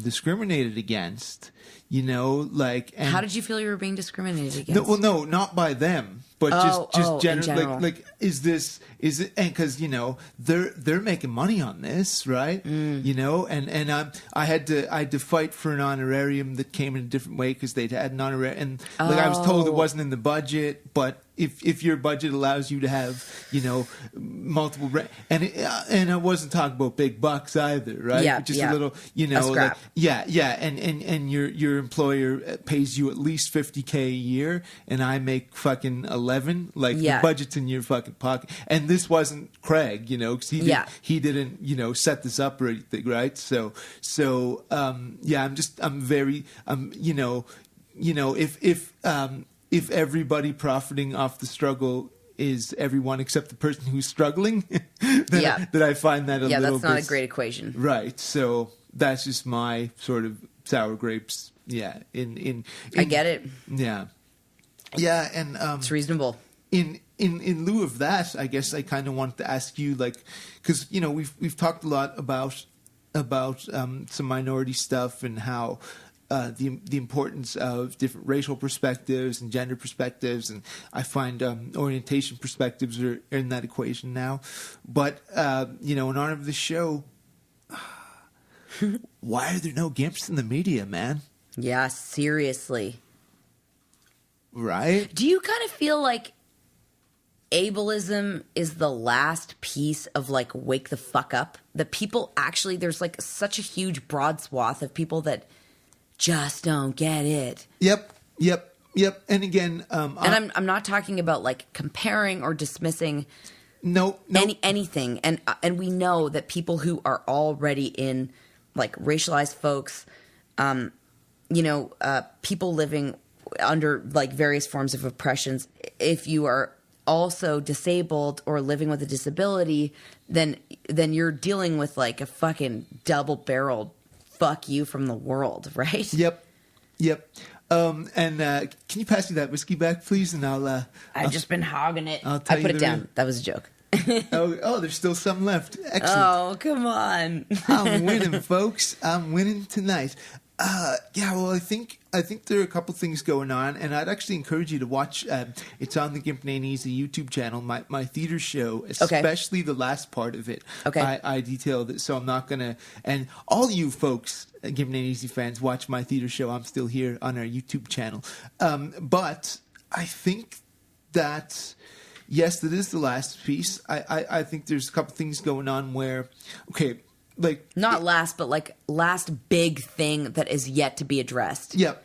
discriminated against, like... And how did you feel you were being discriminated against? No, not by them, but just general. Like, is it... And because, they're making money on this, right? And I had to fight for an honorarium that came in a different way because they'd had an honorarium. And, I was told it wasn't in the budget, but... If your budget allows you to have, multiple and I wasn't talking about big bucks either, right? Yeah, just a little, a scrap. And your employer pays you at least $50K a year, and I make fucking 11. Like, the budget's in your fucking pocket. And this wasn't Craig, because he didn't set this up or anything, right? So if everybody profiting off the struggle is everyone except the person who's struggling, then I find that a little bit... Yeah, that's not a great equation. Right. So that's just my sort of sour grapes. Yeah. I get it. Yeah. Yeah, and... it's reasonable. In lieu of that, I guess I kind of wanted to ask you, like... Because, we've talked a lot about some minority stuff and how... the importance of different racial perspectives and gender perspectives, and I find orientation perspectives are in that equation now. But in honor of the show, why are there no gimps in the media, man? Yeah, seriously. Right? Do you kind of feel like ableism is the last piece of like wake the fuck up? That people actually, there's like such a huge broad swath of people that just don't get it. Yep. And again, and I'm not talking about like comparing or dismissing no. anything. And we know that people who are already in like racialized folks, people living under like various forms of oppressions, if you are also disabled or living with a disability, then you're dealing with like a fucking double-barreled fuck you from the world, right? Yep. And can you pass me that whiskey back, please? And I've just been hogging it. I put it down. That was a joke. oh, there's still some left. Excellent. Oh, come on. I'm winning, folks. I'm winning tonight. Well, I think there are a couple things going on, and I'd actually encourage you to watch. It's on the Gimp Ain't Easy YouTube channel. My theater show, especially the last part of it. Okay, I detailed it, so I'm not gonna. And all you folks, Gimp Ain't Easy fans, watch my theater show. I'm still here on our YouTube channel. But I think that. Yes, that is the last piece. I think there's a couple things going on where, okay, like not last, but like last big thing that is yet to be addressed. Yep.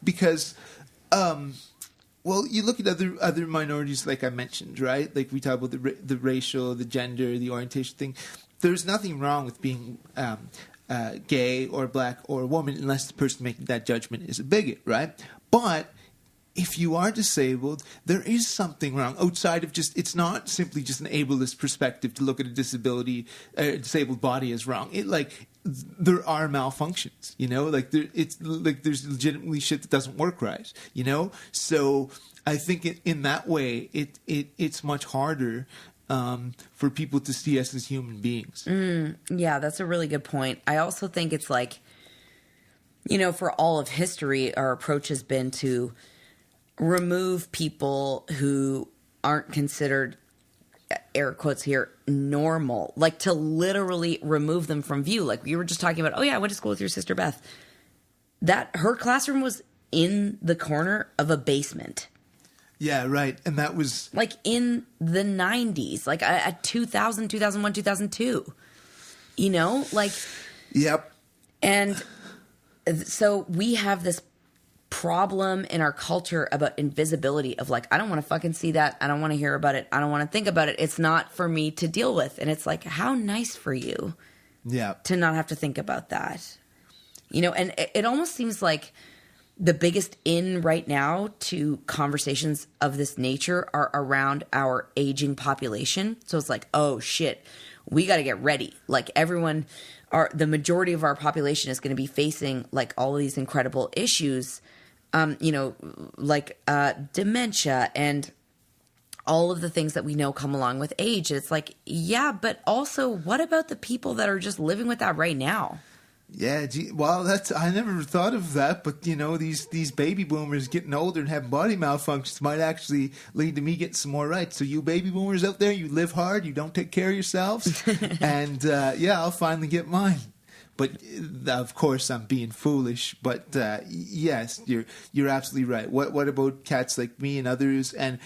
Because, you look at other minorities, like I mentioned, right? Like we talk about the racial, the gender, the orientation thing. There's nothing wrong with being gay or black or a woman, unless the person making that judgment is a bigot, right? But if you are disabled, there is something wrong outside of just, it's not simply just an ableist perspective to look at a disabled body as wrong. There are malfunctions, there's legitimately shit that doesn't work right, So I think in that way, it's much harder for people to see us as human beings. Yeah, that's a really good point. I also think it's like, for all of history, our approach has been to remove people who aren't considered, air quotes here, normal, like to literally remove them from view. Like we were just talking about, I went to school with your sister Beth. That her classroom was in the corner of a basement. Yeah, right. And that was like in the 90s, like at 2000, 2001, 2002, Yep. And so we have this problem in our culture about invisibility of like, I don't want to fucking see that. I don't want to hear about it. I don't want to think about it. It's not for me to deal with. And it's like, how nice for you to not have to think about that. And it almost seems like the biggest in right now to conversations of this nature are around our aging population. So it's like, oh shit, we got to get ready. Like the majority of our population is going to be facing like all of these incredible issues, dementia and all of the things that we know come along with age. It's like, yeah, but also what about the people that are just living with that right now? Yeah, I never thought of that, but these baby boomers getting older and having body malfunctions might actually lead to me getting some more rights. So you baby boomers out there, you live hard, you don't take care of yourselves, and I'll finally get mine. But of course, I'm being foolish. But yes, you're absolutely right. What about cats like me and others? And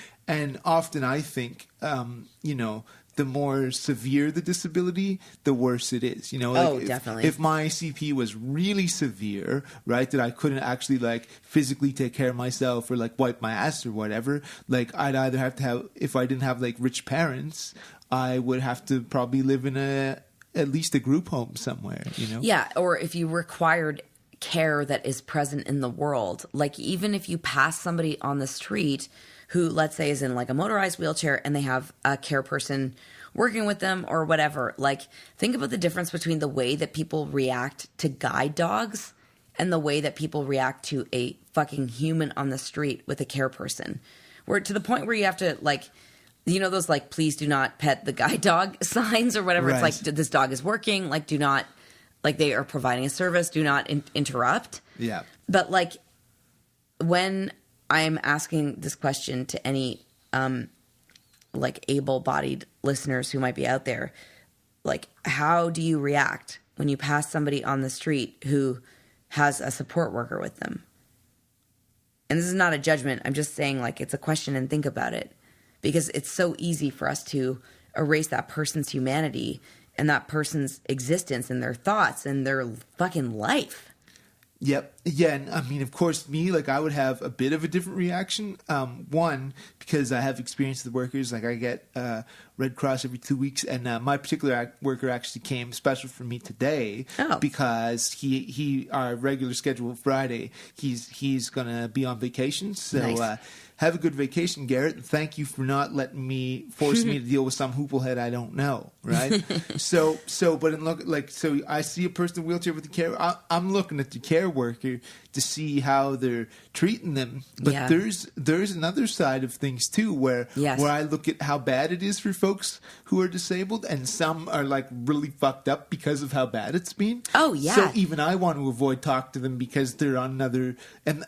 often I think the more severe the disability, the worse it is. Definitely. If my CP was really severe, right, that I couldn't actually like physically take care of myself or like wipe my ass or whatever, like I'd either have to have, if I didn't have like rich parents, I would have to probably live in at least a group home somewhere, Yeah, or if you required care that is present in the world, like even if you pass somebody on the street who, let's say, is in like a motorized wheelchair and they have a care person working with them or whatever, like think about the difference between the way that people react to guide dogs and the way that people react to a fucking human on the street with a care person. Where to the point where you have to like, those like, please do not pet the guide dog signs or whatever. Right. It's like, this dog is working. Like, do not Like they are providing a service. Do not interrupt. Yeah. But like when I'm asking this question to any like able-bodied listeners who might be out there, like how do you react when you pass somebody on the street who has a support worker with them? And this is not a judgment. I'm just saying, like, it's a question, and think about it. Because it's so easy for us to erase that person's humanity and that person's existence and their thoughts and their fucking life. Yep. Yeah. And I mean, of course, me, like, I would have a bit of a different reaction. One, because I have experience with workers. Like, I get Red Cross every 2 weeks. And my particular worker actually came special for me today because he our regular schedule Friday, he's going to be on vacation. So, nice. Have a good vacation, Garrett. And thank you for not letting me force me to deal with some hooplehead I don't know, right? so I see a person in a wheelchair with a care. I'm looking at the care worker to see how they're treating them. But there's another side of things too, where I look at how bad it is for folks who are disabled, and some are like really fucked up because of how bad it's been. Oh yeah. So even I want to avoid talk to them because they're on another and.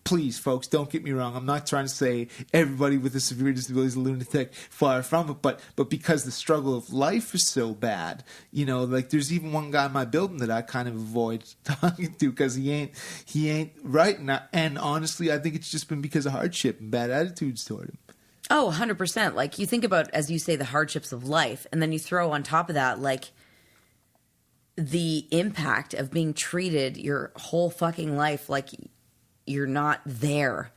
Please, folks, don't get me wrong. I'm not trying to say everybody with a severe disability is a lunatic. Far from it. But because the struggle of life is so bad, you know, like there's even one guy in my building that I kind of avoid talking to because he ain't right. And honestly, I think it's just been because of hardship and bad attitudes toward him. Oh, 100%. Like you think about, as you say, the hardships of life, and then you throw on top of that, like the impact of being treated your whole fucking life like you're not there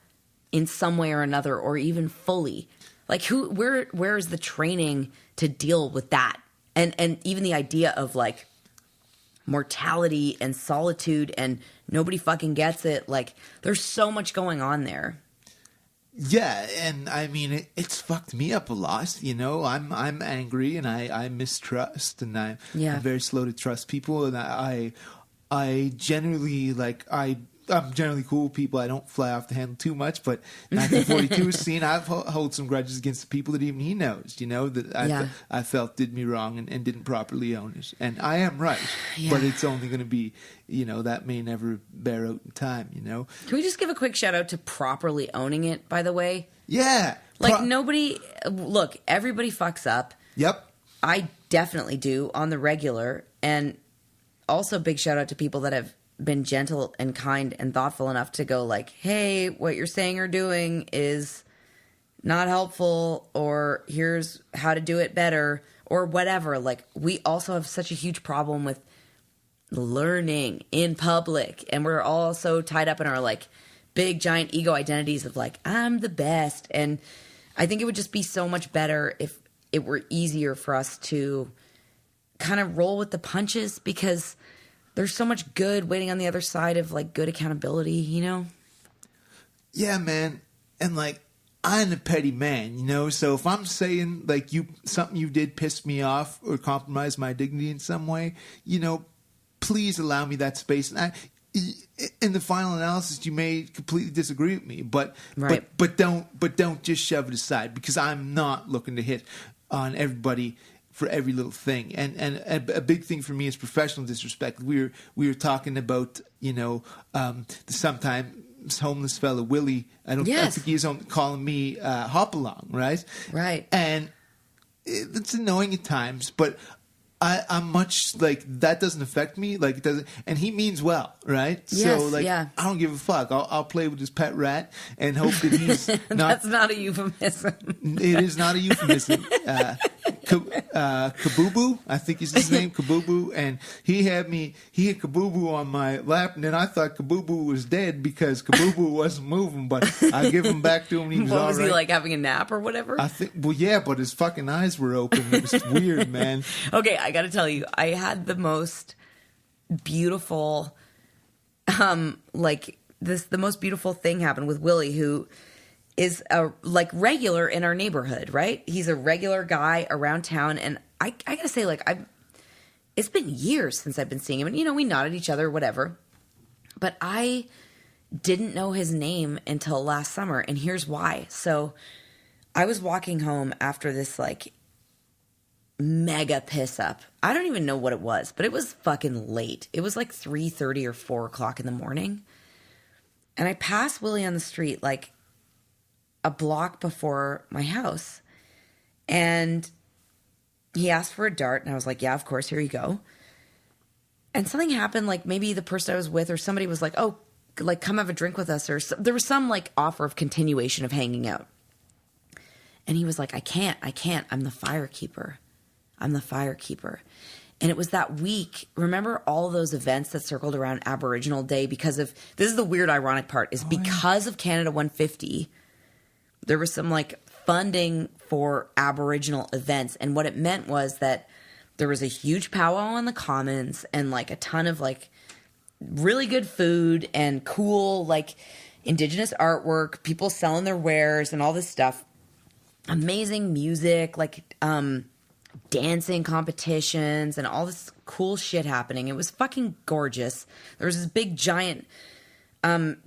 in some way or another, or even fully. Like where is the training to deal with that? And even the idea of like mortality and solitude and nobody fucking gets it. Like there's so much going on there. Yeah, and I mean it's fucked me up a lot. You know, I'm angry and I mistrust, and I'm very slow to trust people, and I generally I'm generally cool with people. I don't fly off the handle too much, but 1942 scene, I've hold some grudges against the people that even he knows, you know, that I felt did me wrong and didn't properly own it. And I am right, but it's only going to be, you know, that may never bear out in time, you know. Can we just give a quick shout out to properly owning it, by the way? Yeah. Like look, everybody fucks up. Yep. I definitely do on the regular. And also big shout out to people that have been gentle and kind and thoughtful enough to go like, hey, what you're saying or doing is not helpful, or here's how to do it better, or whatever. Like we also have such a huge problem with learning in public, and we're all so tied up in our like big giant ego identities of like, I'm the best. And I think it would just be so much better if it were easier for us to kind of roll with the punches, because there's so much good waiting on the other side of like good accountability, you know? Yeah, man. And like, I'm a petty man, you know? So if I'm saying like something you did pissed me off or compromise my dignity in some way, you know, please allow me that space. And in the final analysis, you may completely disagree with me, but don't just shove it aside, because I'm not looking to hit on everybody for every little thing. And a big thing for me is professional disrespect. We were talking about, you know, the sometimes homeless fella, Willie. I think he's calling me hop along, right? Right. And it's annoying at times, but I'm much like that doesn't affect me, like it doesn't, and he means well, right? Yes, so like I don't give a fuck. I'll play with his pet rat and hope that he's not. That's not a euphemism. It is not a euphemism. Kabooboo, I think is his name, Kabooboo, and he had Kabooboo on my lap, and then I thought Kabooboo was dead because Kabooboo wasn't moving, but I give him back to him, and he was all right. Was he like having a nap or whatever? I think, well, yeah, but his fucking eyes were open. It was weird, man. Okay, I gotta tell you, I had the most beautiful, the most beautiful thing happen with Willie, who is a like regular in our neighborhood, right? He's a regular guy around town, and I gotta say, like, it's been years since I've been seeing him, and you know, we nod at each other, whatever, but I didn't know his name until last summer, and here's why. So I was walking home after this like mega piss up. I don't even know what it was, but it was fucking late. It was like 3:30 or 4 o'clock in the morning. And I passed Willie on the street like a block before my house. And he asked for a dart. And I was like, yeah, of course, here you go. And something happened, like maybe the person I was with or somebody was like, oh, like come have a drink with us. Or there was some like offer of continuation of hanging out. And he was like, I can't. I'm the firekeeper. And it was that week. Remember all those events that circled around Aboriginal Day because of, this is the weird ironic part, is because of Canada 150, there was some like funding for Aboriginal events. And what it meant was that there was a huge powwow on the commons and like a ton of like really good food and cool like Indigenous artwork, people selling their wares and all this stuff. Amazing music, like dancing competitions and all this cool shit happening. It was fucking gorgeous. There was this big giant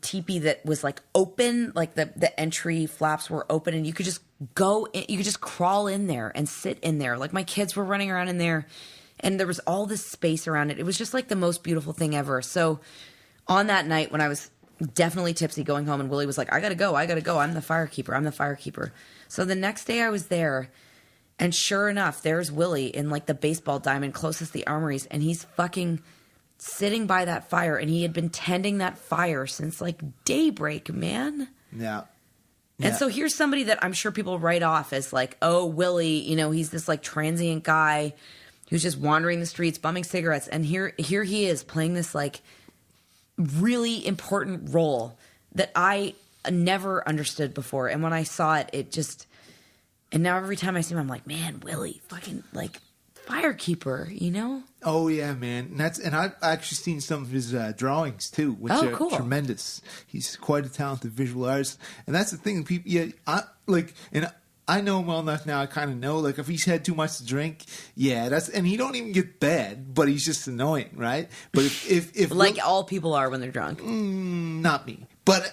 teepee that was like open, like the entry flaps were open and you could just go in, you could just crawl in there and sit in there. Like my kids were running around in there and there was all this space around it. It was just like the most beautiful thing ever. So on that night when I was definitely tipsy going home and Willie was like, I gotta go. I'm the firekeeper. So the next day I was there and sure enough, there's Willie in like the baseball diamond closest to the armories and he's fucking sitting by that fire and he had been tending that fire since like daybreak, man. Yeah. And so here's somebody that I'm sure people write off as like, oh, Willie, you know, he's this like transient guy who's just wandering the streets, bumming cigarettes. And here he is playing this like really important role that I never understood before. And when I saw it, and now every time I see him, I'm like, man, Willie, fucking like firekeeper, you know? Oh yeah, man. And I've actually seen some of his drawings too, which are cool. Tremendous. He's quite a talented visual artist, and that's the thing. People, I know him well enough now. I kind of know, like, if he's had too much to drink, and he don't even get bad, but he's just annoying, right? But if like all people are when they're drunk, not me. But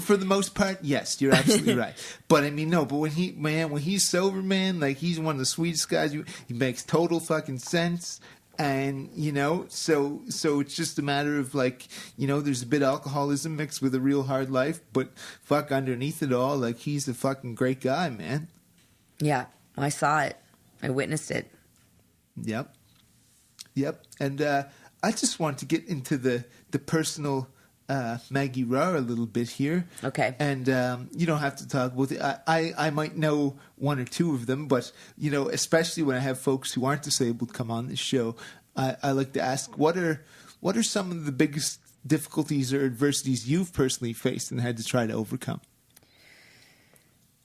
for the most part, yes, you're absolutely right. But I mean, no. But when he's sober, man, like he's one of the sweetest guys. He makes total fucking sense, and you know, so it's just a matter of like, you know, there's a bit of alcoholism mixed with a real hard life, but fuck, underneath it all, like he's a fucking great guy, man. Yeah, I saw it, I witnessed it. Yep, and I just want to get into the personal. Maggie Rahr a little bit here. Okay. And you don't have to talk about it. I might know one or two of them, but, you know, especially when I have folks who aren't disabled come on this show, I like to ask, what are some of the biggest difficulties or adversities you've personally faced and had to try to overcome?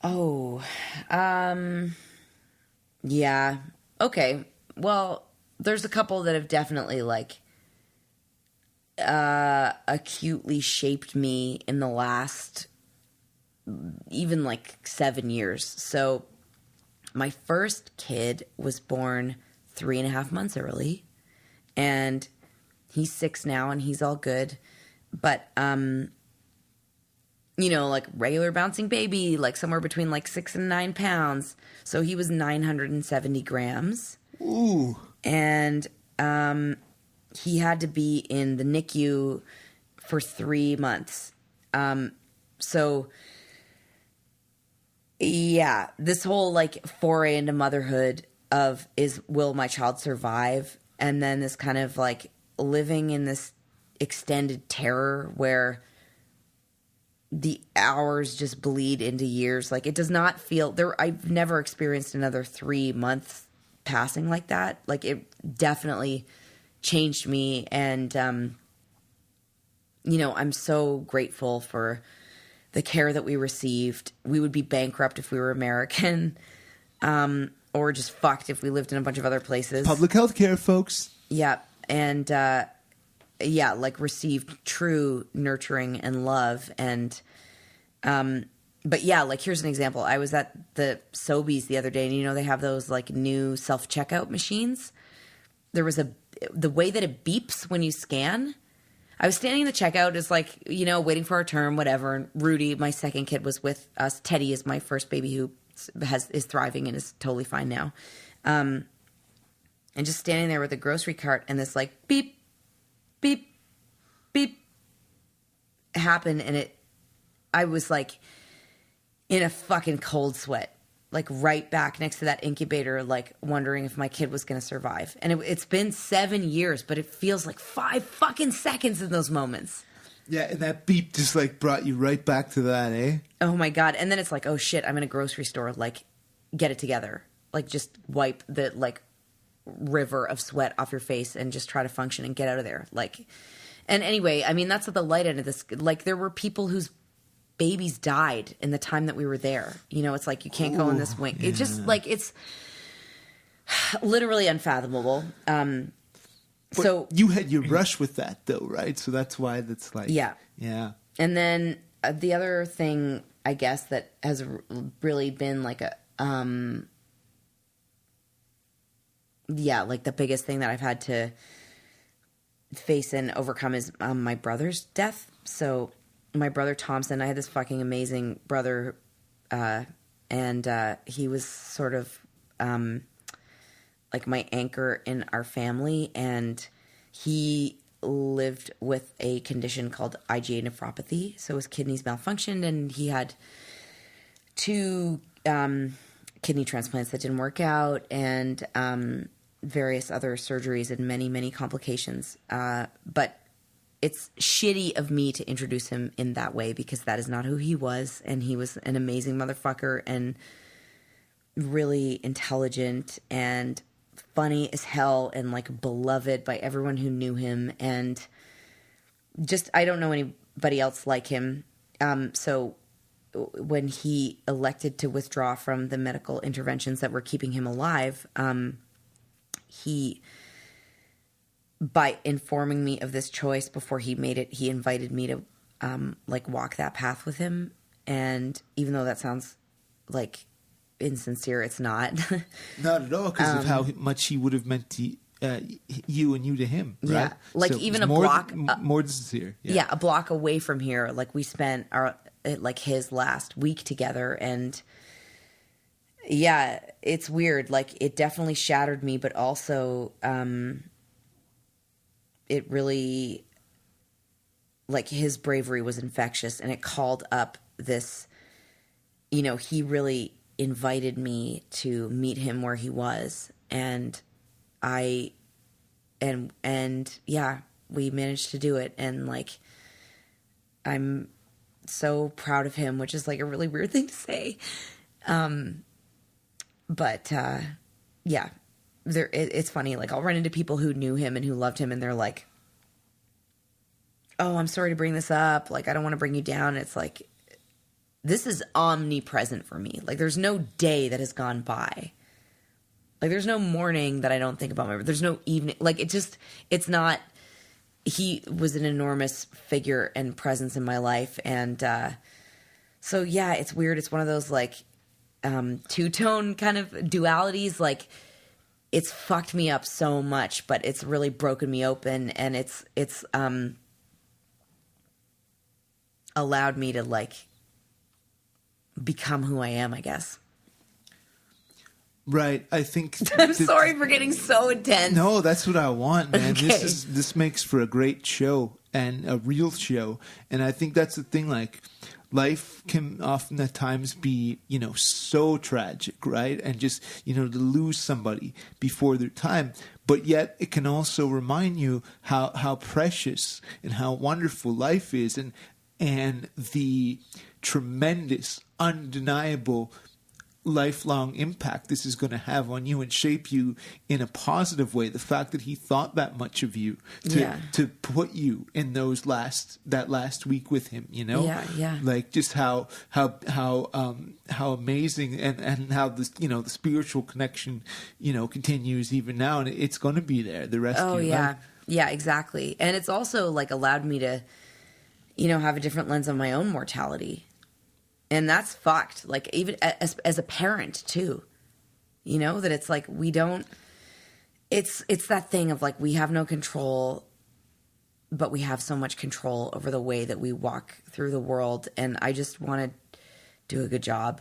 Oh, yeah. Okay. Well, there's a couple that have definitely like acutely shaped me in the last even like 7 years. So my first kid was born 3.5 months early and he's 6 now and he's all good. But, you know, like regular bouncing baby, like somewhere between like 6 and 9 pounds. So he was 970 grams. Ooh. And, he had to be in the NICU for 3 months. So, yeah, this whole like foray into motherhood will my child survive? And then this kind of like living in this extended terror where the hours just bleed into years. Like it does not feel there. I've never experienced another 3 months passing like that. Like it definitely changed me, and you know, I'm so grateful for the care that we received. We would be bankrupt if we were American, or just fucked if we lived in a bunch of other places. Public health care, folks. Yeah, and like received true nurturing and love, and but yeah, like here's an example. I was at the Sobeys the other day, and you know they have those like new self-checkout machines. There was the way that it beeps when you scan. I was standing in the checkout, is like, you know, waiting for our turn, whatever. And Rudy, my second kid, was with us. Teddy is my first baby who is thriving and is totally fine now. And just standing there with a grocery cart and this like beep, beep, beep happened. And I was like in a fucking cold sweat, like right back next to that incubator, like wondering if my kid was going to survive. And it's been 7 years, but it feels like 5 fucking seconds in those moments. Yeah, and that beep just like brought you right back to that, eh? Oh my God. And then it's like, oh shit, I'm in a grocery store. Like, get it together. Like, just wipe the like river of sweat off your face and just try to function and get out of there. Like, and anyway, I mean, that's at the light end of this. Like, there were people whose babies died in the time that we were there. You know, it's like, you can't go in this wing. Yeah. It's just like, it's literally unfathomable. So you had your rush with that though, right? So that's why that's like, yeah. And then the other thing, I guess, that has really been like a, like the biggest thing that I've had to face and overcome is my brother's death. So my brother Thompson, I had this fucking amazing brother, and he was sort of like my anchor in our family, and he lived with a condition called IgA nephropathy. So his kidneys malfunctioned, and he had 2 kidney transplants that didn't work out, and various other surgeries and many, many complications. But it's shitty of me to introduce him in that way, because that is not who he was. And he was an amazing motherfucker and really intelligent and funny as hell and like beloved by everyone who knew him. And just, I don't know anybody else like him. So when he elected to withdraw from the medical interventions that were keeping him alive, he, by informing me of this choice before he made it, he invited me to like walk that path with him. And even though that sounds like insincere, it's not. Not at all, because of how much he would have meant to you and you to him, right? Yeah, like so even a block, more sincere. Yeah, a block away from here. Like we spent his last week together, and yeah, it's weird. Like it definitely shattered me, but also it really, like, his bravery was infectious, and it called up this, you know, he really invited me to meet him where he was, and yeah, we managed to do it. And like, I'm so proud of him, which is like a really weird thing to say. But yeah, it's funny. Like, I'll run into people who knew him and who loved him, and they're like, oh, I'm sorry to bring this up. Like, I don't want to bring you down. It's like, this is omnipresent for me. Like, there's no day that has gone by. Like, there's no morning that I don't think about my, there's no evening. Like, it's not, he was an enormous figure and presence in my life. And so, yeah, it's weird. It's one of those, like, two-tone kind of dualities. Like, it's fucked me up so much, but it's really broken me open. And it's allowed me to, like, become who I am, I guess. Right. I think I'm sorry for getting so intense. No, that's what I want, man. Okay. This makes for a great show and a real show. And I think that's the thing, like, life can often at times be, you know, so tragic, right? And just, you know, to lose somebody before their time. But yet it can also remind you how precious and how wonderful life is, and the tremendous, undeniable, lifelong impact this is going to have on you and shape you in a positive way. The fact that he thought that much of you to put you in that last week with him, you know, like just how amazing, and how this, you know, the spiritual connection, you know, continues even now, and it's going to be there the rest of your life. Yeah, exactly. And it's also like allowed me to, you know, have a different lens on my own mortality. And that's fucked. Like, even as a parent too, you know, that it's like, we don't, it's that thing of like, we have no control, but we have so much control over the way that we walk through the world. And I just want to do a good job,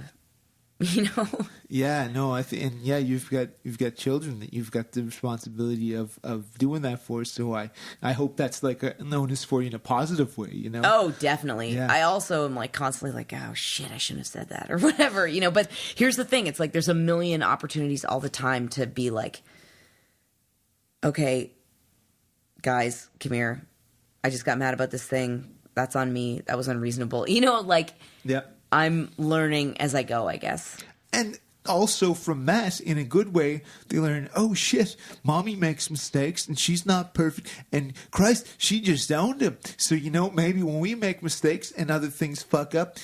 you know? Yeah, no, and yeah, you've got children that you've got the responsibility of doing that for. So I hope that's like a onus for you in a positive way, you know? Oh, definitely. Yeah. I also am like constantly like, oh shit, I shouldn't have said that or whatever, you know? But here's the thing. It's like, there's a million opportunities all the time to be like, okay, guys, come here. I just got mad about this thing. That's on me. That was unreasonable. You know, like, Yeah. I'm learning as I go, I guess. And also from that, in a good way, they learn, oh shit, mommy makes mistakes and she's not perfect. And Christ, she just owned him. So, you know, maybe when we make mistakes and other things fuck up,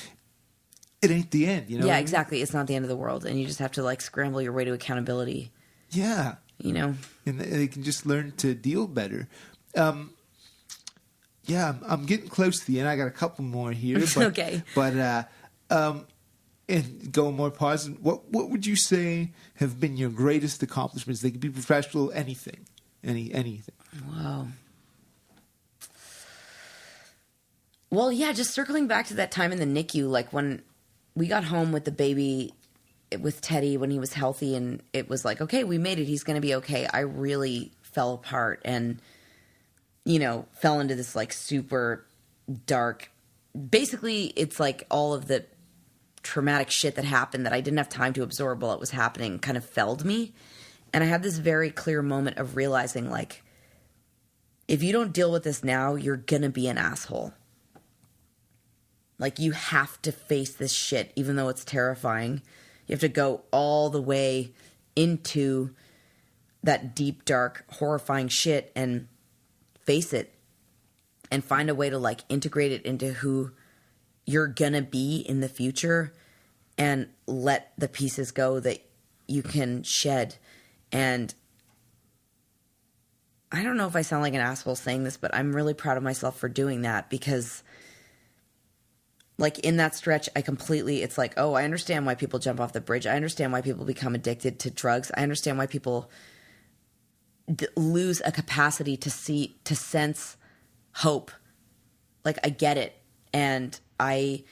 it ain't the end, you know? Yeah, what I mean? exactly. It's not the end of the world. And you just have to like scramble your way to accountability, Yeah. you know? And they can just learn to deal better. Yeah, I'm getting close to the end. I got a couple more here. But, Okay. But, and going more positive, what would you say have been your greatest accomplishments? They could be professional, anything. Anything. Wow. Well, yeah, just circling back to that time in the NICU, like when we got home with the baby, with Teddy, when he was healthy, and it was like, okay, we made it. He's going to be okay. I really fell apart and, you know, fell into this like super dark. Basically, it's like all of the traumatic shit that happened that I didn't have time to absorb while it was happening kind of felled me. And I had this very clear moment of realizing, like, if you don't deal with this now, you're going to be an asshole. Like, you have to face this shit, even though it's terrifying. You have to go all the way into that deep, dark, horrifying shit and face it and find a way to, like, integrate it into who you're going to be in the future and let the pieces go that you can shed. And I don't know if I sound like an asshole saying this, but I'm really proud of myself for doing that because, like, in that stretch, it's like, oh, I understand why people jump off the bridge. I understand why people become addicted to drugs. I understand why people lose a capacity to sense hope. Like, I get it. And I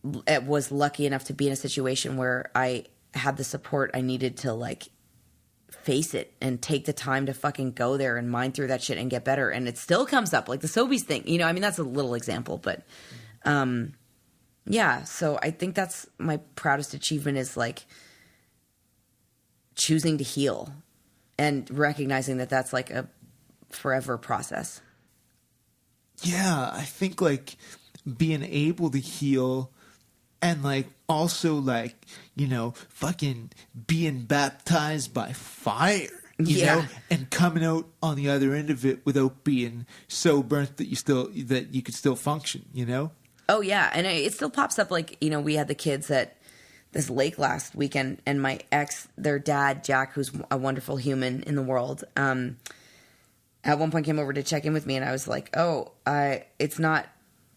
was lucky enough to be in a situation where I had the support I needed to, like, face it and take the time to fucking go there and mine through that shit and get better. And it still comes up, like the Sobeys thing, you know, I mean, that's a little example, but, yeah. So I think that's my proudest achievement is, like, choosing to heal and recognizing that that's like a forever process. Yeah, I think, like, being able to heal and, like, also, like, you know, fucking being baptized by fire, you know, and coming out on the other end of it without being so burnt that you could still function, you know? Oh, yeah. And it still pops up, like, you know, we had the kids at this lake last weekend, and my ex, their dad, Jack, who's a wonderful human in the world, at one point came over to check in with me, and I was like, oh, it's not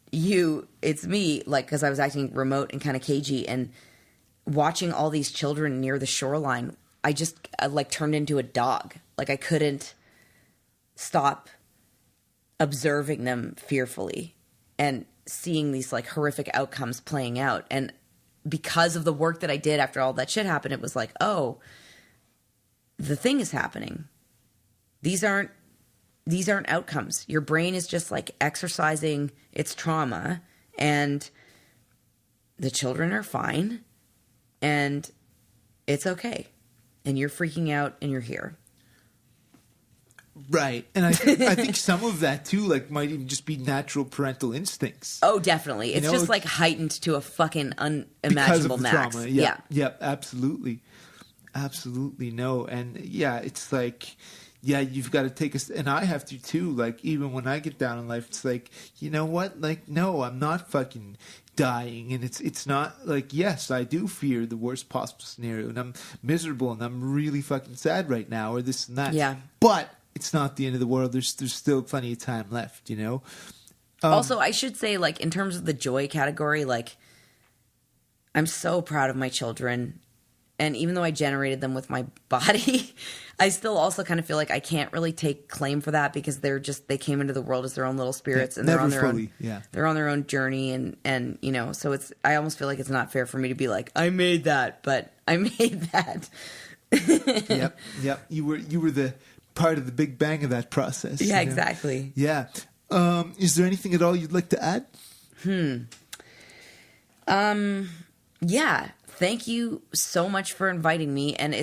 you, it's me, like, because I was acting remote and kind of cagey, and watching all these children near the shoreline, I like turned into a dog. Like, I couldn't stop observing them fearfully and seeing these, like, horrific outcomes playing out. And because of the work that I did after all that shit happened, it was like, oh, the thing is happening. These aren't outcomes. Your brain is just, like, exercising its trauma, and the children are fine, and it's okay. And you're freaking out, and you're here. Right. And I think some of that, too, like, might even just be natural parental instincts. Oh, definitely. It's just, like, heightened to a fucking unimaginable max. Trauma. Yeah, absolutely. Absolutely, no. And, yeah, it's like, yeah, you've got to take and I have to too, like, even when I get down in life, it's like, you know what, like, no, I'm not fucking dying, and it's not, like, yes, I do fear the worst possible scenario, and I'm miserable, and I'm really fucking sad right now, or this and that, yeah, but it's not the end of the world. There's still plenty of time left, you know. Also, I should say, like, in terms of the joy category, like, I'm so proud of my children And even though I generated them with my body, I still also kind of feel like I can't really take claim for that because they came into the world as their own little spirits, and they're on their own, they're on their own journey, and you know, so I almost feel like it's not fair for me to be like, I made that, but I made that. Yep. You were the part of the big bang of that process. Yeah, exactly. Yeah. Is there anything at all you'd like to add? Yeah. Thank you so much for inviting me, and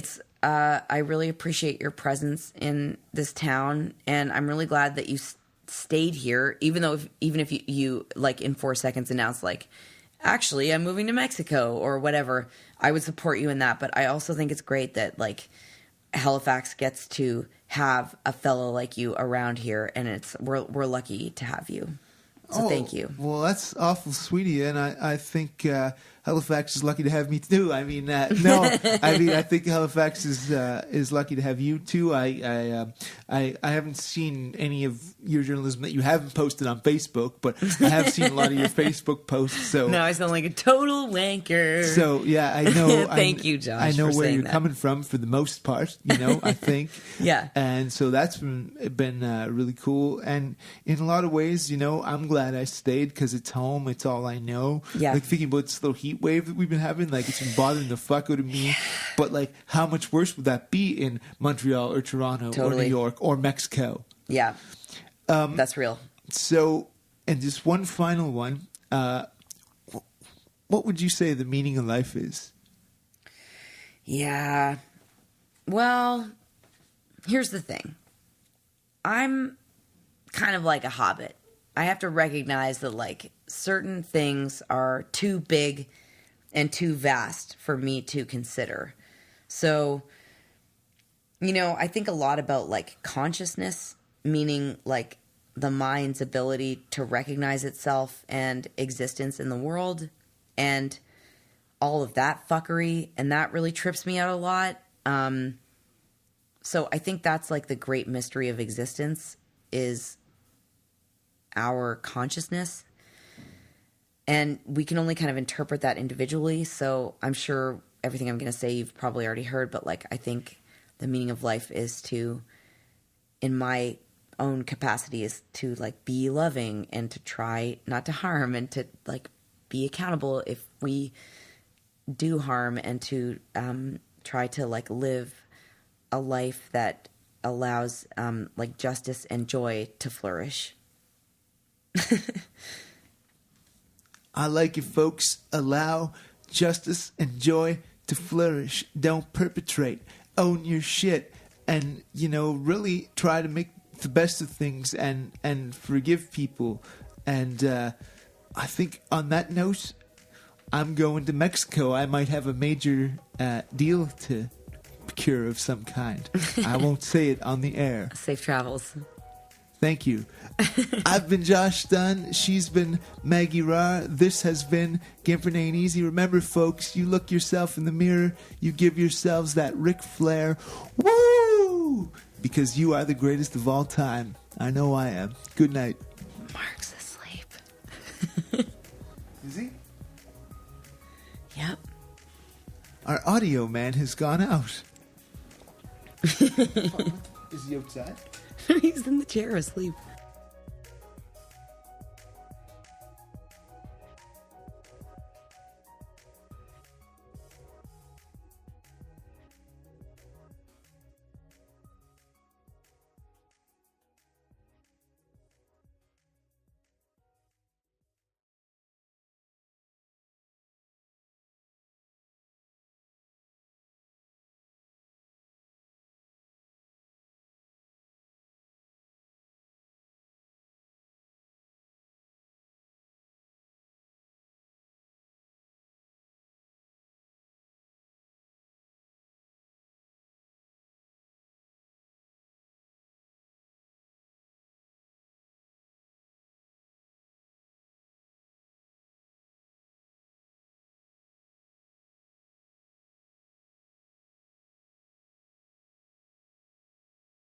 I really appreciate your presence in this town, and I'm really glad that you stayed here, even if you like in 4 seconds announced like, actually, I'm moving to Mexico or whatever. I would support you in that, but I also think it's great that like Halifax gets to have a fellow like you around here, and we're lucky to have you. So thank you. Well, that's awful sweet of you, and I think Halifax is lucky to have me too. I mean, I think Halifax is lucky to have you too. I haven't seen any of your journalism that you haven't posted on Facebook, but I have seen a lot of your Facebook posts. So now I sound like a total wanker. So yeah, I know. Thank you, Josh. I know for where saying you're that. coming from for the most part. You know, I think. Yeah. And so that's been really cool. And in a lot of ways, you know, I'm glad I stayed because it's home. It's all I know. Yeah. Like thinking about this little heat wave that we've been having, like it's been bothering the fuck out of me. Yeah. But like, how much worse would that be in Montreal or Toronto or New York or Mexico? Yeah. That's real. So, and just one final one. What would you say the meaning of life is? Yeah. Well, here's the thing. I'm kind of like a hobbit. I have to recognize that like certain things are too big and too vast for me to consider. So, you know, I think a lot about like consciousness, meaning like the mind's ability to recognize itself and existence in the world and all of that fuckery. And that really trips me out a lot. So I think that's like the great mystery of existence is our consciousness. And we can only kind of interpret that individually. So I'm sure everything I'm going to say you've probably already heard, but like I think the meaning of life is to, in my own capacity, is to like be loving and to try not to harm and to like be accountable if we do harm and to try to like live a life that allows like justice and joy to flourish. I like it, folks. Allow justice and joy to flourish. Don't perpetrate. Own your shit. And, you know, really try to make the best of things and forgive people. And I think on that note, I'm going to Mexico. I might have a major deal to procure of some kind. I won't say it on the air. Safe travels. Thank you. I've been Josh Dunn. She's been Maggie Rahr. This has been Gimping Ain't Easy. Remember, folks, you look yourself in the mirror. You give yourselves that Ric Flair. Woo! Because you are the greatest of all time. I know I am. Good night. Mark's asleep. Is he? Yep. Our audio man has gone out. Is he outside? He's in the chair asleep.